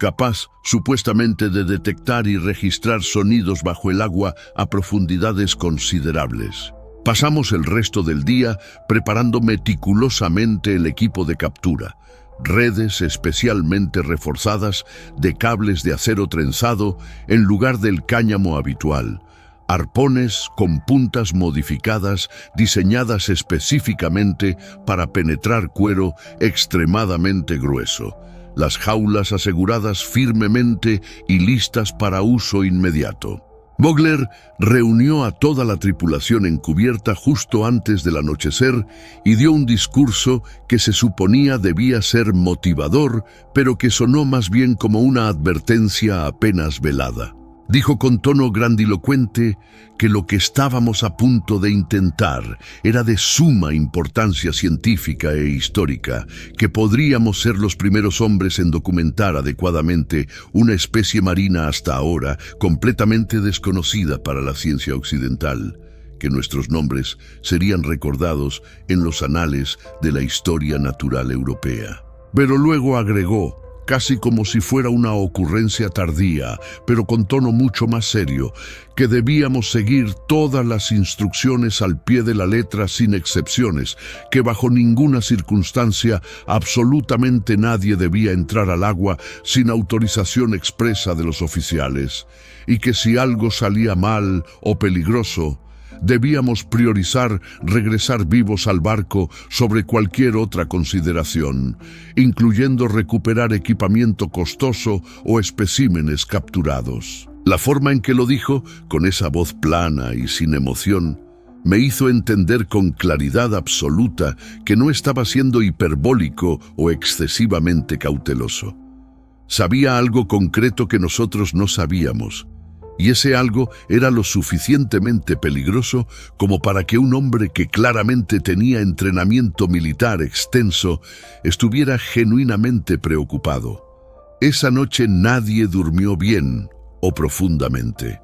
capaz supuestamente de detectar y registrar sonidos bajo el agua a profundidades considerables. Pasamos el resto del día preparando meticulosamente el equipo de captura. Redes especialmente reforzadas de cables de acero trenzado en lugar del cáñamo habitual. Arpones con puntas modificadas diseñadas específicamente para penetrar cuero extremadamente grueso. Las jaulas aseguradas firmemente y listas para uso inmediato. Vogler reunió a toda la tripulación en cubierta justo antes del anochecer y dio un discurso que se suponía debía ser motivador, pero que sonó más bien como una advertencia apenas velada. Dijo con tono grandilocuente que lo que estábamos a punto de intentar era de suma importancia científica e histórica, que podríamos ser los primeros hombres en documentar adecuadamente una especie marina hasta ahora completamente desconocida para la ciencia occidental, que nuestros nombres serían recordados en los anales de la historia natural europea. Pero luego agregó, casi como si fuera una ocurrencia tardía, pero con tono mucho más serio, que debíamos seguir todas las instrucciones al pie de la letra sin excepciones, que bajo ninguna circunstancia absolutamente nadie debía entrar al agua sin autorización expresa de los oficiales, y que si algo salía mal o peligroso, debíamos priorizar regresar vivos al barco sobre cualquier otra consideración, incluyendo recuperar equipamiento costoso o especímenes capturados. La forma en que lo dijo, con esa voz plana y sin emoción, me hizo entender con claridad absoluta que no estaba siendo hiperbólico o excesivamente cauteloso. Sabía algo concreto que nosotros no sabíamos, y ese algo era lo suficientemente peligroso como para que un hombre que claramente tenía entrenamiento militar extenso estuviera genuinamente preocupado. Esa noche nadie durmió bien o profundamente.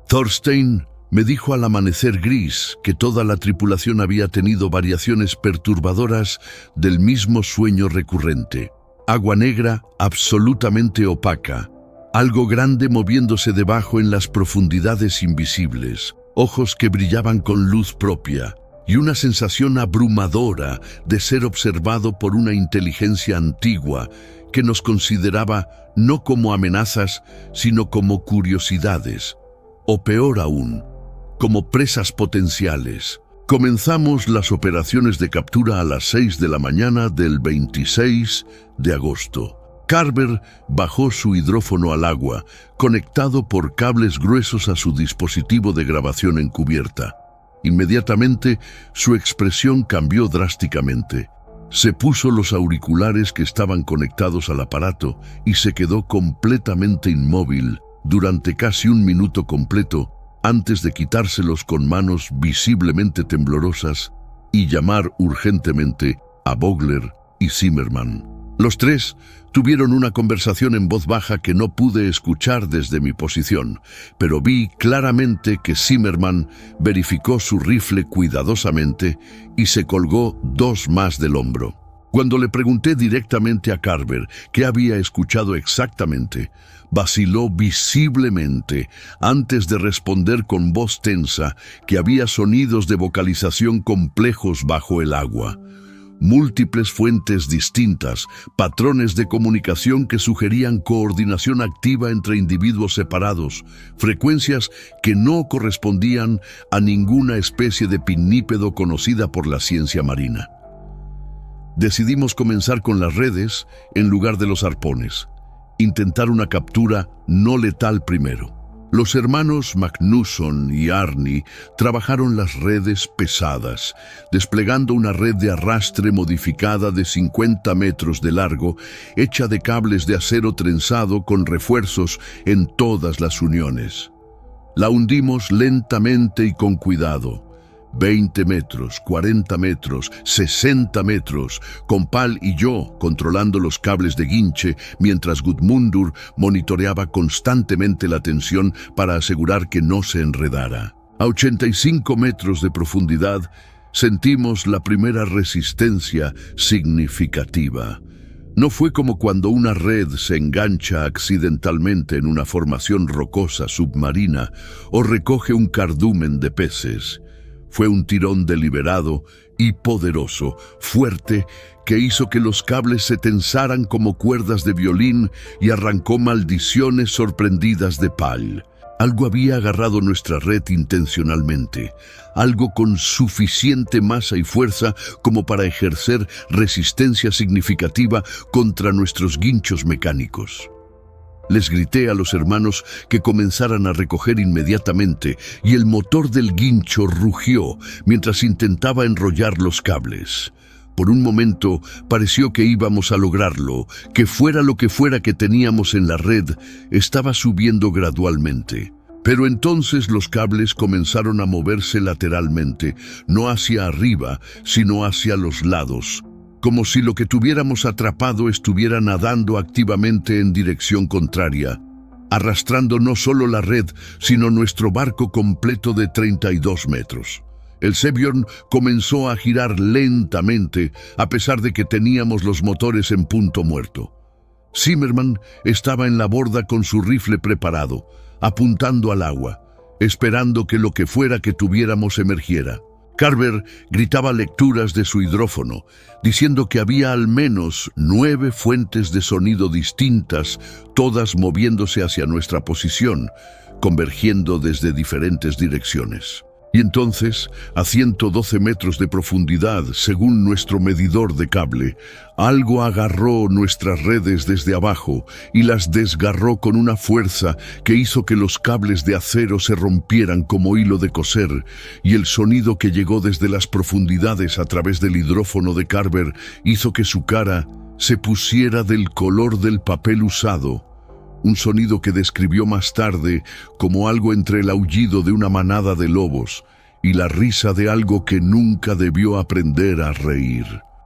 Thorstein me dijo al amanecer gris que toda la tripulación había tenido variaciones perturbadoras del mismo sueño recurrente. Agua negra absolutamente opaca, algo grande moviéndose debajo en las profundidades invisibles, ojos que brillaban con luz propia y una sensación abrumadora de ser observado por una inteligencia antigua que nos consideraba no como amenazas, sino como curiosidades, o peor aún, como presas potenciales. Comenzamos las operaciones de captura a las 6 de la mañana del 26 de agosto. Carver bajó su hidrófono al agua, conectado por cables gruesos a su dispositivo de grabación en cubierta. Inmediatamente, su expresión cambió drásticamente. Se puso los auriculares que estaban conectados al aparato y se quedó completamente inmóvil durante casi un minuto completo antes de quitárselos con manos visiblemente temblorosas y llamar urgentemente a Vogler y Zimmermann. Los tres tuvieron una conversación en voz baja que no pude escuchar desde mi posición, pero vi claramente que Zimmermann verificó su rifle cuidadosamente y se colgó 2 más del hombro. Cuando le pregunté directamente a Carver qué había escuchado exactamente, vaciló visiblemente antes de responder con voz tensa que había sonidos de vocalización complejos bajo el agua. Múltiples fuentes distintas, patrones de comunicación que sugerían coordinación activa entre individuos separados, frecuencias que no correspondían a ninguna especie de pinnípedo conocida por la ciencia marina. Decidimos comenzar con las redes en lugar de los arpones, intentar una captura no letal primero. Los hermanos Magnusson y Arni trabajaron las redes pesadas, desplegando una red de arrastre modificada de 50 metros de largo, hecha de cables de acero trenzado con refuerzos en todas las uniones. La hundimos lentamente y con cuidado. 20 metros, 40 metros, 60 metros, con Pal y yo controlando los cables de guinche, mientras Gudmundur monitoreaba constantemente la tensión para asegurar que no se enredara. A 85 metros de profundidad, sentimos la primera resistencia significativa. No fue como cuando una red se engancha accidentalmente en una formación rocosa submarina o recoge un cardumen de peces. Fue un tirón deliberado y poderoso, fuerte, que hizo que los cables se tensaran como cuerdas de violín y arrancó maldiciones sorprendidas de Pal. Algo había agarrado nuestra red intencionalmente, algo con suficiente masa y fuerza como para ejercer resistencia significativa contra nuestros guinchos mecánicos. Les grité a los hermanos que comenzaran a recoger inmediatamente y el motor del guincho rugió mientras intentaba enrollar los cables. Por un momento pareció que íbamos a lograrlo, que fuera lo que fuera que teníamos en la red, estaba subiendo gradualmente. Pero entonces los cables comenzaron a moverse lateralmente, no hacia arriba, sino hacia los lados, como si lo que tuviéramos atrapado estuviera nadando activamente en dirección contraria, arrastrando no solo la red, sino nuestro barco completo de 32 metros. El Seabjörn comenzó a girar lentamente, a pesar de que teníamos los motores en punto muerto. Zimmerman estaba en la borda con su rifle preparado, apuntando al agua, esperando que lo que fuera que tuviéramos emergiera. Carver gritaba lecturas de su hidrófono, diciendo que había al menos 9 fuentes de sonido distintas, todas moviéndose hacia nuestra posición, convergiendo desde diferentes direcciones. Y entonces, a 112 metros de profundidad, según nuestro medidor de cable, algo agarró nuestras redes desde abajo y las desgarró con una fuerza que hizo que los cables de acero se rompieran como hilo de coser, y el sonido que llegó desde las profundidades a través del hidrófono de Carver hizo que su cara se pusiera del color del papel usado. Un sonido que describió más tarde como algo entre el aullido de una manada de lobos y la risa de algo que nunca debió aprender a reír.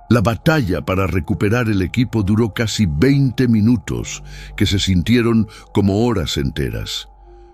La batalla para recuperar el equipo duró casi 20 minutos, que se sintieron como horas enteras.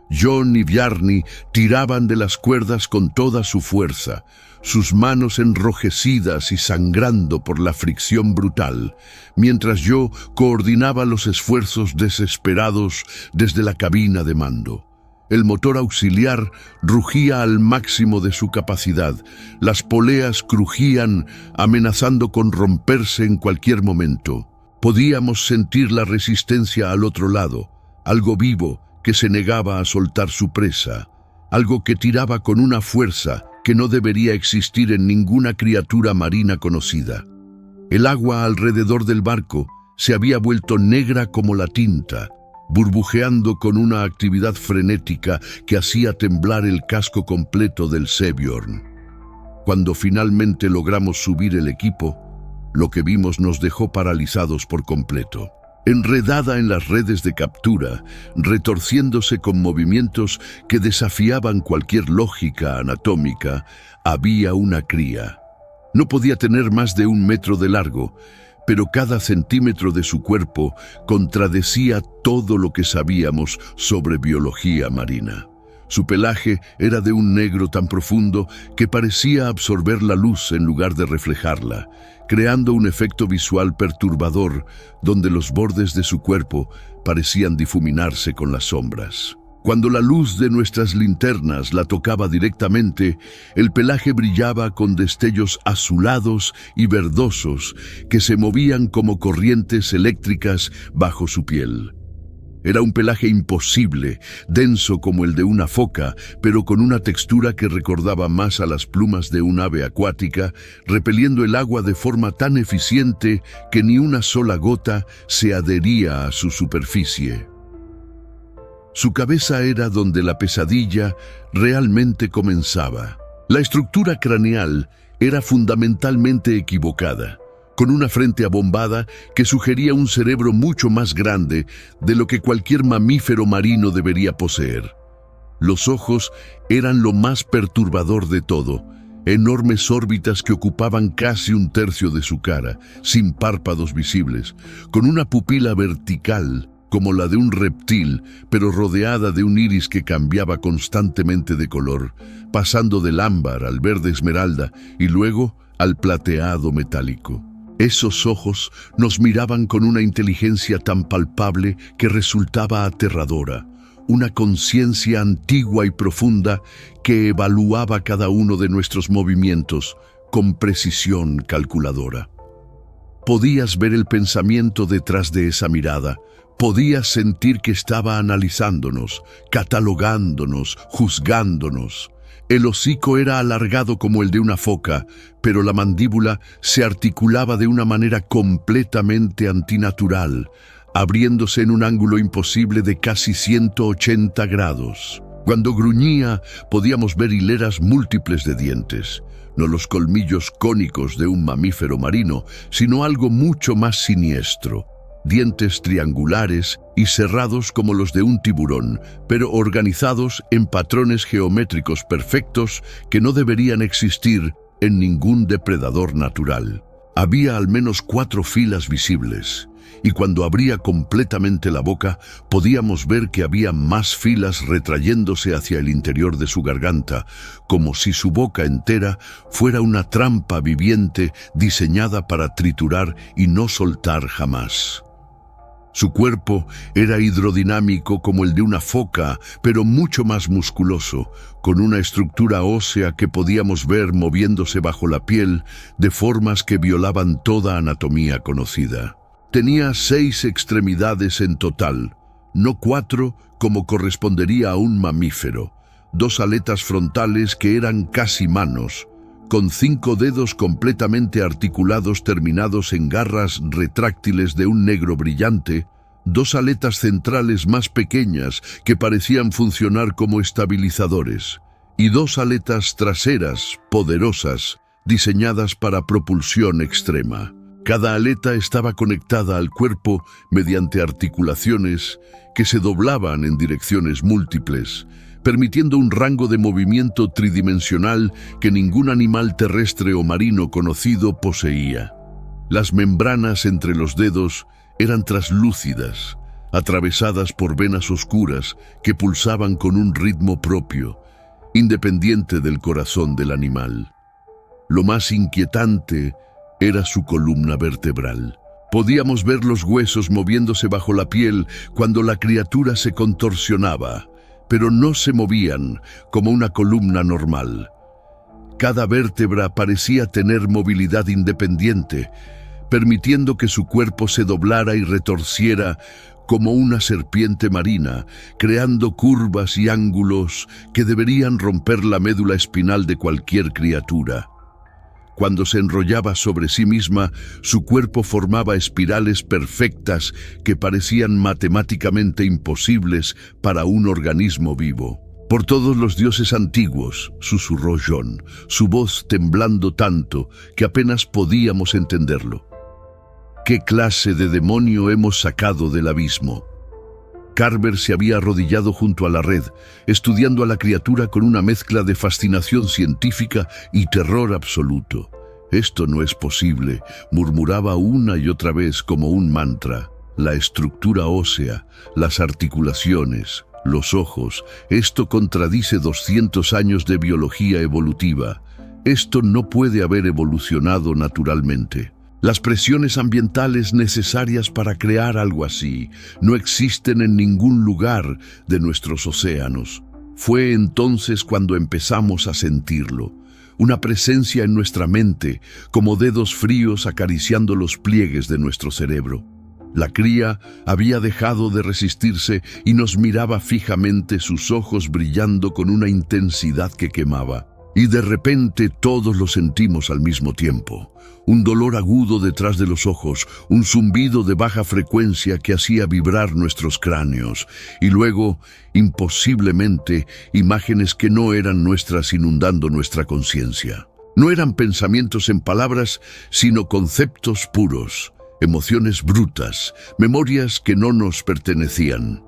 John y Bjarni tiraban de las cuerdas con toda su fuerza, sus manos enrojecidas y sangrando por la fricción brutal, mientras yo coordinaba los esfuerzos desesperados desde la cabina de mando. El motor auxiliar rugía al máximo de su capacidad, las poleas crujían, amenazando con romperse en cualquier momento. Podíamos sentir la resistencia al otro lado, algo vivo que se negaba a soltar su presa, algo que tiraba con una fuerza que no debería existir en ninguna criatura marina conocida. El agua alrededor del barco se había vuelto negra como la tinta, burbujeando con una actividad frenética que hacía temblar el casco completo del Seabjörn. Cuando finalmente logramos subir el equipo, lo que vimos nos dejó paralizados por completo. Enredada en las redes de captura, retorciéndose con movimientos que desafiaban cualquier lógica anatómica, había una cría. No podía tener más de 1 metro de largo, pero cada centímetro de su cuerpo contradecía todo lo que sabíamos sobre biología marina. Su pelaje era de un negro tan profundo que parecía absorber la luz en lugar de reflejarla, creando un efecto visual perturbador donde los bordes de su cuerpo parecían difuminarse con las sombras. Cuando la luz de nuestras linternas la tocaba directamente, el pelaje brillaba con destellos azulados y verdosos que se movían como corrientes eléctricas bajo su piel. Era un pelaje imposible, denso como el de una foca, pero con una textura que recordaba más a las plumas de un ave acuática, repeliendo el agua de forma tan eficiente que ni una sola gota se adhería a su superficie. Su cabeza era donde la pesadilla realmente comenzaba. La estructura craneal era fundamentalmente equivocada, con una frente abombada que sugería un cerebro mucho más grande de lo que cualquier mamífero marino debería poseer. Los ojos eran lo más perturbador de todo, enormes órbitas que ocupaban casi 1/3 de su cara, sin párpados visibles, con una pupila vertical como la de un reptil, pero rodeada de un iris que cambiaba constantemente de color, pasando del ámbar al verde esmeralda y luego al plateado metálico. Esos ojos nos miraban con una inteligencia tan palpable que resultaba aterradora, una conciencia antigua y profunda que evaluaba cada uno de nuestros movimientos con precisión calculadora. Podías ver el pensamiento detrás de esa mirada, podías sentir que estaba analizándonos, catalogándonos, juzgándonos. El hocico era alargado como el de una foca, pero la mandíbula se articulaba de una manera completamente antinatural, abriéndose en un ángulo imposible de casi 180 grados. Cuando gruñía, podíamos ver hileras múltiples de dientes, no los colmillos cónicos de un mamífero marino, sino algo mucho más siniestro. Dientes triangulares y cerrados como los de un tiburón, pero organizados en patrones geométricos perfectos que no deberían existir en ningún depredador natural. Había al menos 4 filas visibles, y cuando abría completamente la boca, podíamos ver que había más filas retrayéndose hacia el interior de su garganta, como si su boca entera fuera una trampa viviente diseñada para triturar y no soltar jamás. Su cuerpo era hidrodinámico como el de una foca, pero mucho más musculoso, con una estructura ósea que podíamos ver moviéndose bajo la piel de formas que violaban toda anatomía conocida. Tenía 6 extremidades en total, no 4 como correspondería a un mamífero, 2 aletas frontales que eran casi manos, con 5 dedos completamente articulados terminados en garras retráctiles de un negro brillante, 2 aletas centrales más pequeñas que parecían funcionar como estabilizadores, y 2 aletas traseras poderosas diseñadas para propulsión extrema. Cada aleta estaba conectada al cuerpo mediante articulaciones que se doblaban en direcciones múltiples, permitiendo un rango de movimiento tridimensional que ningún animal terrestre o marino conocido poseía. Las membranas entre los dedos eran translúcidas, atravesadas por venas oscuras que pulsaban con un ritmo propio, independiente del corazón del animal. Lo más inquietante era su columna vertebral. Podíamos ver los huesos moviéndose bajo la piel cuando la criatura se contorsionaba, pero no se movían como una columna normal. Cada vértebra parecía tener movilidad independiente, permitiendo que su cuerpo se doblara y retorciera como una serpiente marina, creando curvas y ángulos que deberían romper la médula espinal de cualquier criatura. Cuando se enrollaba sobre sí misma, su cuerpo formaba espirales perfectas que parecían matemáticamente imposibles para un organismo vivo. «Por todos los dioses antiguos», susurró John, su voz temblando tanto que apenas podíamos entenderlo. «¿Qué clase de demonio hemos sacado del abismo?» Carver se había arrodillado junto a la red, estudiando a la criatura con una mezcla de fascinación científica y terror absoluto. «Esto no es posible», murmuraba una y otra vez como un mantra. «La estructura ósea, las articulaciones, los ojos, esto contradice 200 años de biología evolutiva. Esto no puede haber evolucionado naturalmente». Las presiones ambientales necesarias para crear algo así no existen en ningún lugar de nuestros océanos. Fue entonces cuando empezamos a sentirlo, una presencia en nuestra mente, como dedos fríos acariciando los pliegues de nuestro cerebro. La cría había dejado de resistirse y nos miraba fijamente, sus ojos brillando con una intensidad que quemaba. Y de repente todos lo sentimos al mismo tiempo. Un dolor agudo detrás de los ojos, un zumbido de baja frecuencia que hacía vibrar nuestros cráneos, y luego, imposiblemente, imágenes que no eran nuestras inundando nuestra conciencia. No eran pensamientos en palabras, sino conceptos puros, emociones brutas, memorias que no nos pertenecían.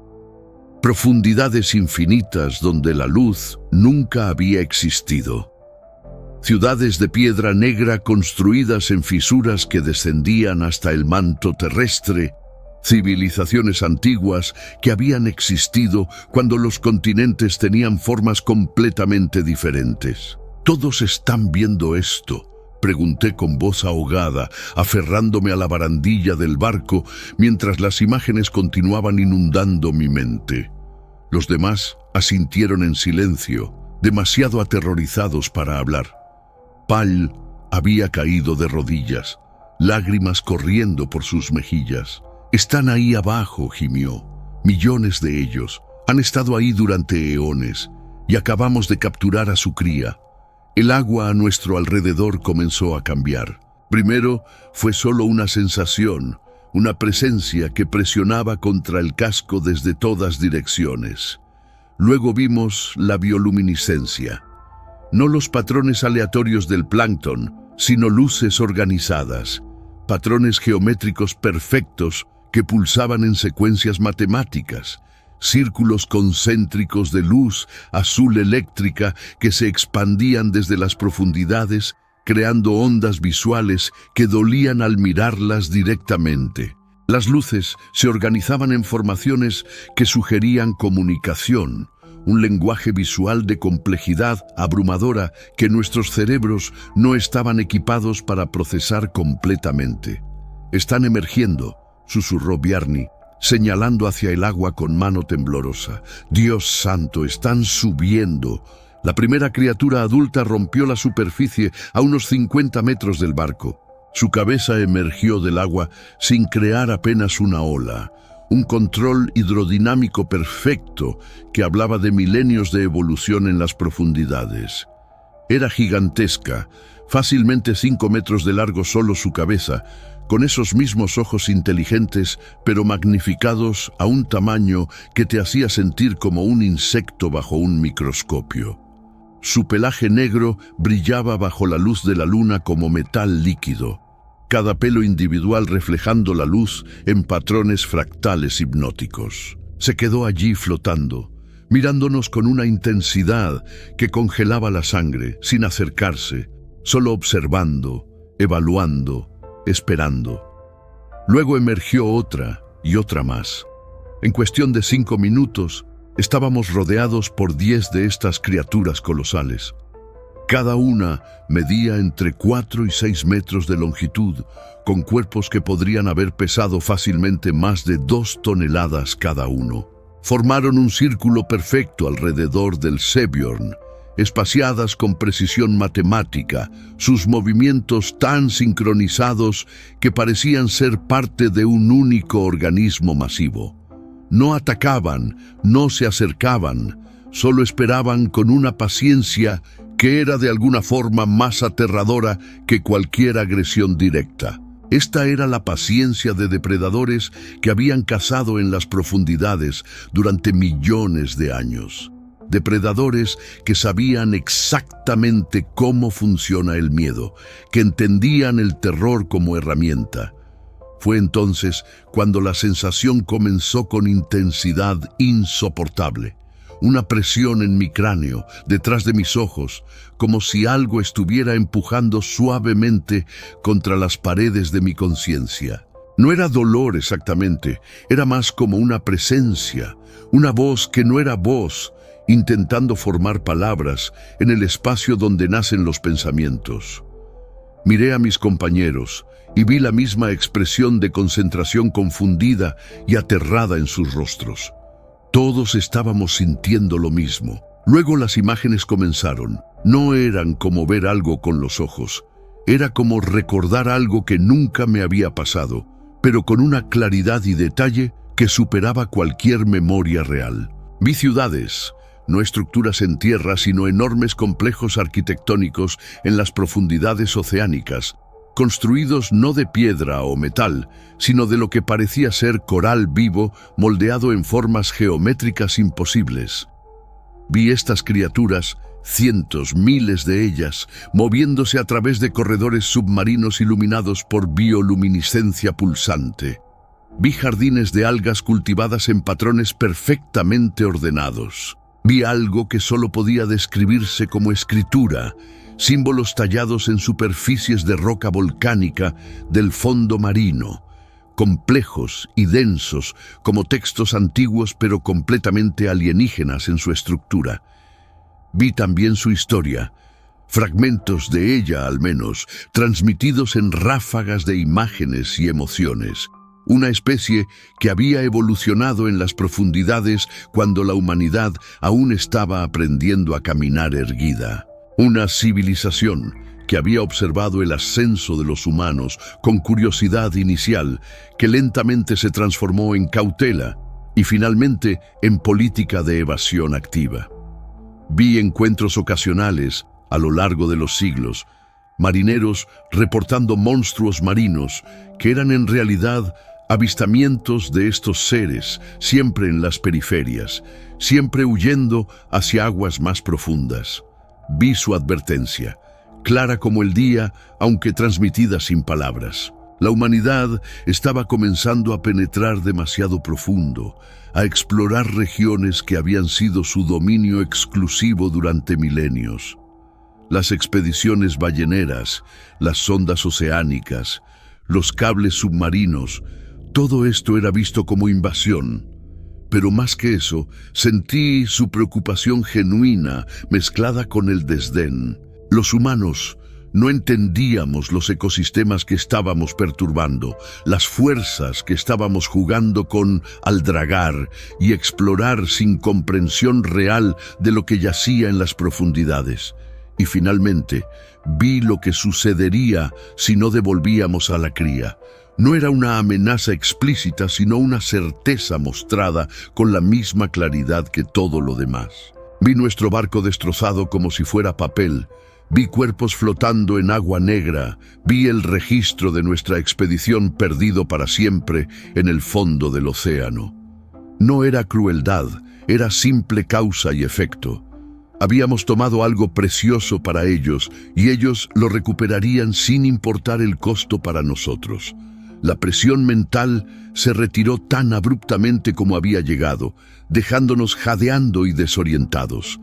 Profundidades infinitas donde la luz nunca había existido. Ciudades de piedra negra construidas en fisuras que descendían hasta el manto terrestre. Civilizaciones antiguas que habían existido cuando los continentes tenían formas completamente diferentes. «Todos están viendo esto», Pregunté con voz ahogada, aferrándome a la barandilla del barco mientras las imágenes continuaban inundando mi mente. Los demás asintieron en silencio, demasiado aterrorizados para hablar. Pal había caído de rodillas, lágrimas corriendo por sus mejillas. «Están ahí abajo», gimió. «Millones de ellos. Han estado ahí durante eones y acabamos de capturar a su cría». El agua a nuestro alrededor comenzó a cambiar. Primero fue solo una sensación, una presencia que presionaba contra el casco desde todas direcciones. Luego vimos la bioluminiscencia. No los patrones aleatorios del plancton, sino luces organizadas, patrones geométricos perfectos que pulsaban en secuencias matemáticas, círculos concéntricos de luz azul eléctrica que se expandían desde las profundidades, creando ondas visuales que dolían al mirarlas directamente. Las luces se organizaban en formaciones que sugerían comunicación, un lenguaje visual de complejidad abrumadora que nuestros cerebros no estaban equipados para procesar completamente. «Están emergiendo», susurró Bjarni, señalando hacia el agua con mano temblorosa. «Dios santo, están subiendo». La primera criatura adulta rompió la superficie a unos 50 metros del barco. Su cabeza emergió del agua sin crear apenas una ola. Un control hidrodinámico perfecto que hablaba de milenios de evolución en las profundidades. Era gigantesca, fácilmente 5 metros de largo solo su cabeza, con esos mismos ojos inteligentes, pero magnificados a un tamaño que te hacía sentir como un insecto bajo un microscopio. Su pelaje negro brillaba bajo la luz de la luna como metal líquido, cada pelo individual reflejando la luz en patrones fractales hipnóticos. Se quedó allí flotando, mirándonos con una intensidad que congelaba la sangre, sin acercarse, solo observando, evaluando, esperando. Luego emergió otra y otra más. En cuestión de 5 minutos, estábamos rodeados por 10 de estas criaturas colosales. Cada una medía entre 4 y 6 metros de longitud, con cuerpos que podrían haber pesado fácilmente más de 2 toneladas cada uno. Formaron un círculo perfecto alrededor del Sebjörn, espaciadas con precisión matemática, sus movimientos tan sincronizados que parecían ser parte de un único organismo masivo. No atacaban, no se acercaban, solo esperaban con una paciencia que era de alguna forma más aterradora que cualquier agresión directa. Esta era la paciencia de depredadores que habían cazado en las profundidades durante millones de años. Depredadores que sabían exactamente cómo funciona el miedo, que entendían el terror como herramienta. Fue entonces cuando la sensación comenzó con intensidad insoportable. Una presión en mi cráneo, detrás de mis ojos, como si algo estuviera empujando suavemente contra las paredes de mi conciencia. No era dolor exactamente, era más como una presencia, una voz que no era voz, intentando formar palabras en el espacio donde nacen los pensamientos. Miré a mis compañeros y vi la misma expresión de concentración confundida y aterrada en sus rostros. Todos estábamos sintiendo lo mismo. Luego las imágenes comenzaron. No eran como ver algo con los ojos. Era como recordar algo que nunca me había pasado, pero con una claridad y detalle que superaba cualquier memoria real. Vi ciudades, no estructuras en tierra, sino enormes complejos arquitectónicos en las profundidades oceánicas, construidos no de piedra o metal, sino de lo que parecía ser coral vivo moldeado en formas geométricas imposibles. Vi estas criaturas, cientos, miles de ellas, moviéndose a través de corredores submarinos iluminados por bioluminiscencia pulsante. Vi jardines de algas cultivadas en patrones perfectamente ordenados. Vi algo que solo podía describirse como escritura, símbolos tallados en superficies de roca volcánica del fondo marino, complejos y densos como textos antiguos pero completamente alienígenas en su estructura. Vi también su historia, fragmentos de ella al menos, transmitidos en ráfagas de imágenes y emociones. Una especie que había evolucionado en las profundidades cuando la humanidad aún estaba aprendiendo a caminar erguida. Una civilización que había observado el ascenso de los humanos con curiosidad inicial, que lentamente se transformó en cautela y finalmente en política de evasión activa. Vi encuentros ocasionales a lo largo de los siglos, marineros reportando monstruos marinos que eran en realidad avistamientos de estos seres, siempre en las periferias, siempre huyendo hacia aguas más profundas. Vi su advertencia, clara como el día, aunque transmitida sin palabras. La humanidad estaba comenzando a penetrar demasiado profundo, a explorar regiones que habían sido su dominio exclusivo durante milenios. Las expediciones balleneras, las sondas oceánicas, los cables submarinos, todo esto era visto como invasión. Pero más que eso, sentí su preocupación genuina mezclada con el desdén. Los humanos no entendíamos los ecosistemas que estábamos perturbando, las fuerzas que estábamos jugando con al dragar y explorar sin comprensión real de lo que yacía en las profundidades. Y finalmente, vi lo que sucedería si no devolvíamos a la cría. No era una amenaza explícita, sino una certeza mostrada con la misma claridad que todo lo demás. Vi nuestro barco destrozado como si fuera papel. Vi cuerpos flotando en agua negra. Vi el registro de nuestra expedición perdido para siempre en el fondo del océano. No era crueldad, era simple causa y efecto. Habíamos tomado algo precioso para ellos y ellos lo recuperarían sin importar el costo para nosotros. La presión mental se retiró tan abruptamente como había llegado, dejándonos jadeando y desorientados.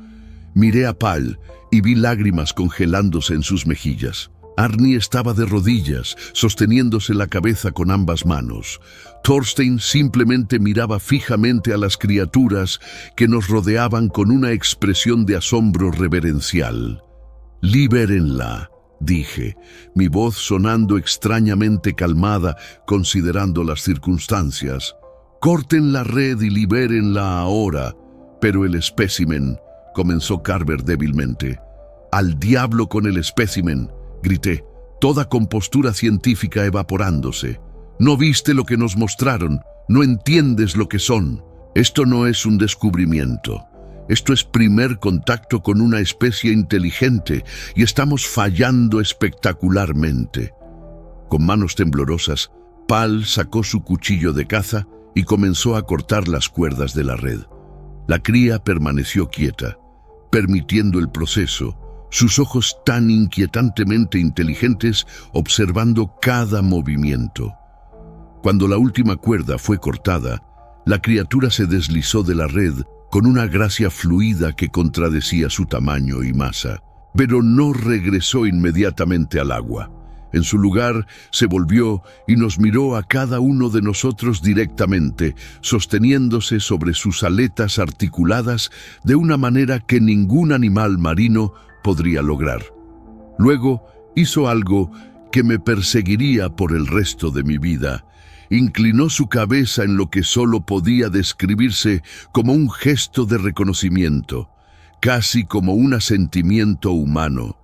Miré a Pal y vi lágrimas congelándose en sus mejillas. Arni estaba de rodillas, sosteniéndose la cabeza con ambas manos. Thorstein simplemente miraba fijamente a las criaturas que nos rodeaban con una expresión de asombro reverencial. «Libérenla», dije, mi voz sonando extrañamente calmada considerando las circunstancias. «Corten la red y libérenla ahora». «Pero el espécimen», comenzó Carver débilmente. «Al diablo con el espécimen», grité, toda compostura científica evaporándose. «¿No viste lo que nos mostraron? ¿No entiendes lo que son? Esto no es un descubrimiento. Esto es primer contacto con una especie inteligente y estamos fallando espectacularmente». Con manos temblorosas, Pal sacó su cuchillo de caza y comenzó a cortar las cuerdas de la red. La cría permaneció quieta, permitiendo el proceso, sus ojos tan inquietantemente inteligentes observando cada movimiento. Cuando la última cuerda fue cortada, la criatura se deslizó de la red con una gracia fluida que contradecía su tamaño y masa, pero no regresó inmediatamente al agua. En su lugar, se volvió y nos miró a cada uno de nosotros directamente, sosteniéndose sobre sus aletas articuladas de una manera que ningún animal marino podría lograr. Luego hizo algo que me perseguiría por el resto de mi vida. Inclinó su cabeza en lo que solo podía describirse como un gesto de reconocimiento, casi como un asentimiento humano.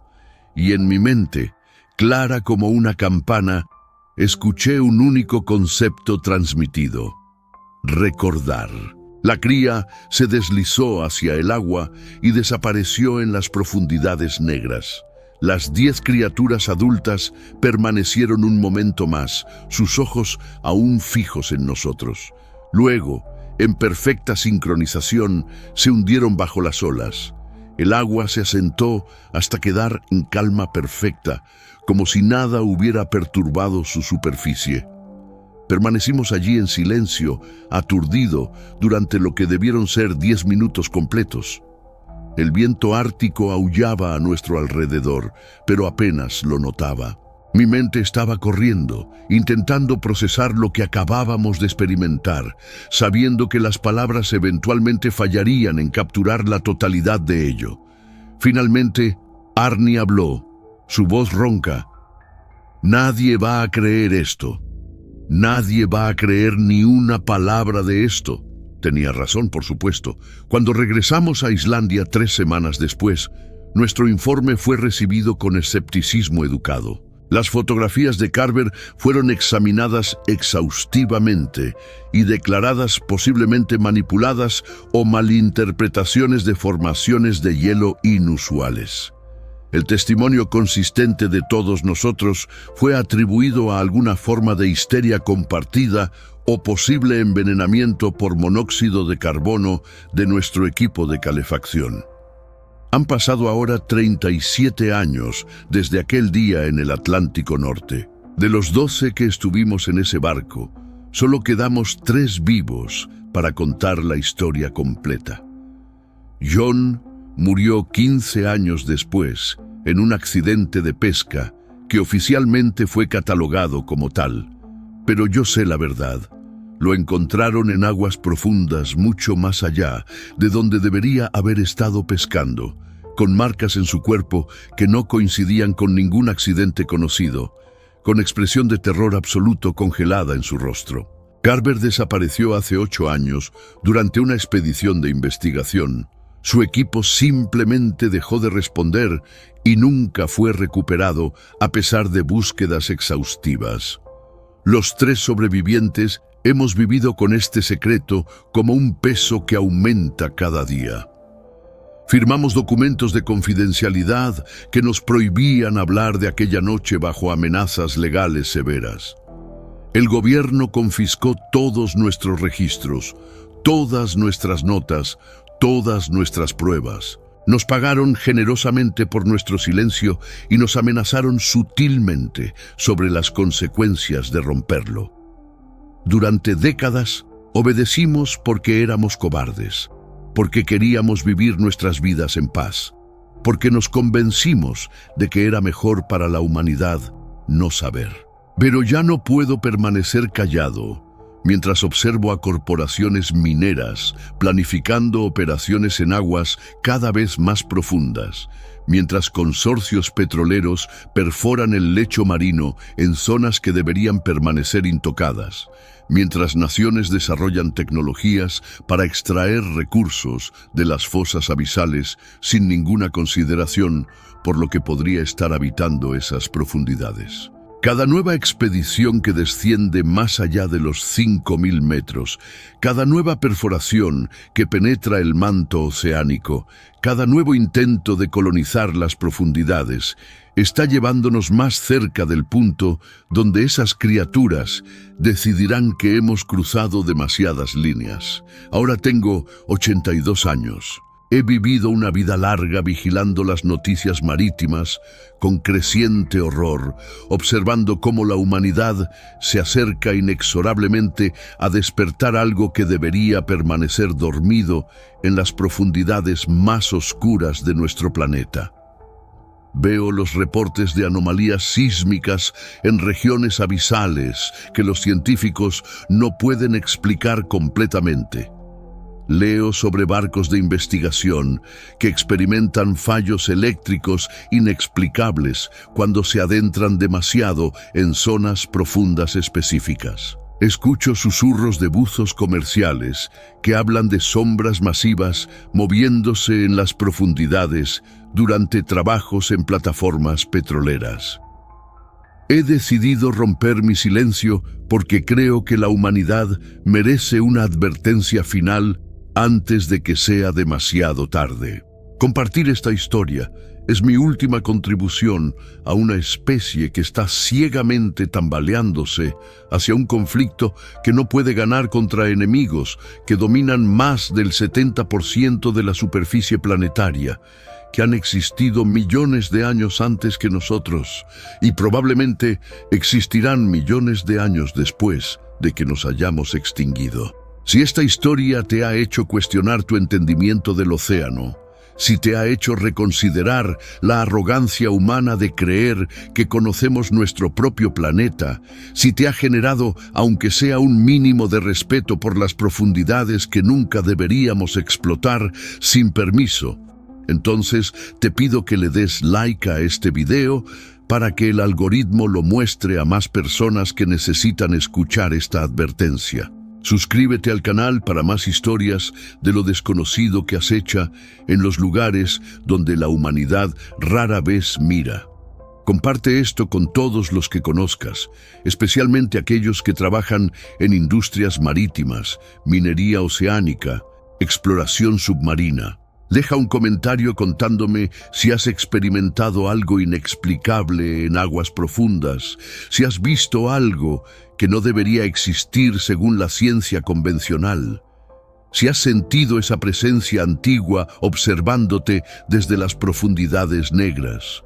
Y en mi mente, clara como una campana, escuché un único concepto transmitido: recordar. La cría se deslizó hacia el agua y desapareció en las profundidades negras. Las 10 criaturas adultas permanecieron un momento más, sus ojos aún fijos en nosotros. Luego, en perfecta sincronización, se hundieron bajo las olas. El agua se asentó hasta quedar en calma perfecta, como si nada hubiera perturbado su superficie. Permanecimos allí en silencio, aturdido, durante lo que debieron ser 10 minutos completos. El viento ártico aullaba a nuestro alrededor, pero apenas lo notaba. Mi mente estaba corriendo, intentando procesar lo que acabábamos de experimentar, sabiendo que las palabras eventualmente fallarían en capturar la totalidad de ello. Finalmente, Arnie habló, su voz ronca. Nadie va a creer esto. Nadie va a creer ni una palabra de esto. Tenía razón, por supuesto. Cuando regresamos a Islandia 3 semanas después, nuestro informe fue recibido con escepticismo educado. Las fotografías de Carver fueron examinadas exhaustivamente y declaradas posiblemente manipuladas o malinterpretaciones de formaciones de hielo inusuales. El testimonio consistente de todos nosotros fue atribuido a alguna forma de histeria compartida o posible envenenamiento por monóxido de carbono de nuestro equipo de calefacción. Han pasado ahora 37 años desde aquel día en el Atlántico Norte. De los 12 que estuvimos en ese barco, solo quedamos 3 vivos para contar la historia completa. John murió 15 años después en un accidente de pesca que oficialmente fue catalogado como tal. Pero yo sé la verdad. Lo encontraron en aguas profundas mucho más allá de donde debería haber estado pescando, con marcas en su cuerpo que no coincidían con ningún accidente conocido, con expresión de terror absoluto congelada en su rostro. Carver desapareció hace 8 años durante una expedición de investigación. Su equipo simplemente dejó de responder y nunca fue recuperado a pesar de búsquedas exhaustivas. Los 3 sobrevivientes hemos vivido con este secreto como un peso que aumenta cada día. Firmamos documentos de confidencialidad que nos prohibían hablar de aquella noche bajo amenazas legales severas. El gobierno confiscó todos nuestros registros, todas nuestras notas, todas nuestras pruebas. Nos pagaron generosamente por nuestro silencio y nos amenazaron sutilmente sobre las consecuencias de romperlo. Durante décadas obedecimos porque éramos cobardes, porque queríamos vivir nuestras vidas en paz, porque nos convencimos de que era mejor para la humanidad no saber. Pero ya no puedo permanecer callado mientras observo a corporaciones mineras planificando operaciones en aguas cada vez más profundas, mientras consorcios petroleros perforan el lecho marino en zonas que deberían permanecer intocadas, mientras naciones desarrollan tecnologías para extraer recursos de las fosas abisales sin ninguna consideración por lo que podría estar habitando esas profundidades. Cada nueva expedición que desciende más allá de los 5.000 metros, cada nueva perforación que penetra el manto oceánico, cada nuevo intento de colonizar las profundidades, está llevándonos más cerca del punto donde esas criaturas decidirán que hemos cruzado demasiadas líneas. Ahora tengo 82 años. He vivido una vida larga vigilando las noticias marítimas con creciente horror, observando cómo la humanidad se acerca inexorablemente a despertar algo que debería permanecer dormido en las profundidades más oscuras de nuestro planeta. Veo los reportes de anomalías sísmicas en regiones abisales que los científicos no pueden explicar completamente. Leo sobre barcos de investigación que experimentan fallos eléctricos inexplicables cuando se adentran demasiado en zonas profundas específicas. Escucho susurros de buzos comerciales que hablan de sombras masivas moviéndose en las profundidades durante trabajos en plataformas petroleras. He decidido romper mi silencio porque creo que la humanidad merece una advertencia final antes de que sea demasiado tarde. Compartir esta historia es mi última contribución a una especie que está ciegamente tambaleándose hacia un conflicto que no puede ganar contra enemigos que dominan más del 70% de la superficie planetaria, que han existido millones de años antes que nosotros y probablemente existirán millones de años después de que nos hayamos extinguido. Si esta historia te ha hecho cuestionar tu entendimiento del océano, si te ha hecho reconsiderar la arrogancia humana de creer que conocemos nuestro propio planeta, si te ha generado, aunque sea un mínimo de respeto por las profundidades que nunca deberíamos explotar sin permiso, Entonces te pido que le des like a este video para que el algoritmo lo muestre a más personas que necesitan escuchar esta advertencia. Suscríbete al canal para más historias de lo desconocido que acecha en los lugares donde la humanidad rara vez mira. Comparte esto con todos los que conozcas, especialmente aquellos que trabajan en industrias marítimas, minería oceánica, exploración submarina. Deja un comentario contándome si has experimentado algo inexplicable en aguas profundas, si has visto algo que no debería existir según la ciencia convencional, si has sentido esa presencia antigua observándote desde las profundidades negras.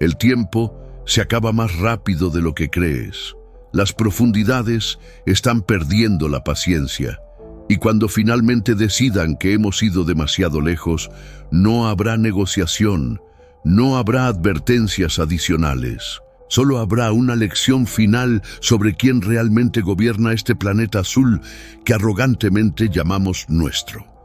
El tiempo se acaba más rápido de lo que crees. Las profundidades están perdiendo la paciencia. Y cuando finalmente decidan que hemos ido demasiado lejos, no habrá negociación, no habrá advertencias adicionales. Solo habrá una lección final sobre quién realmente gobierna este planeta azul que arrogantemente llamamos nuestro.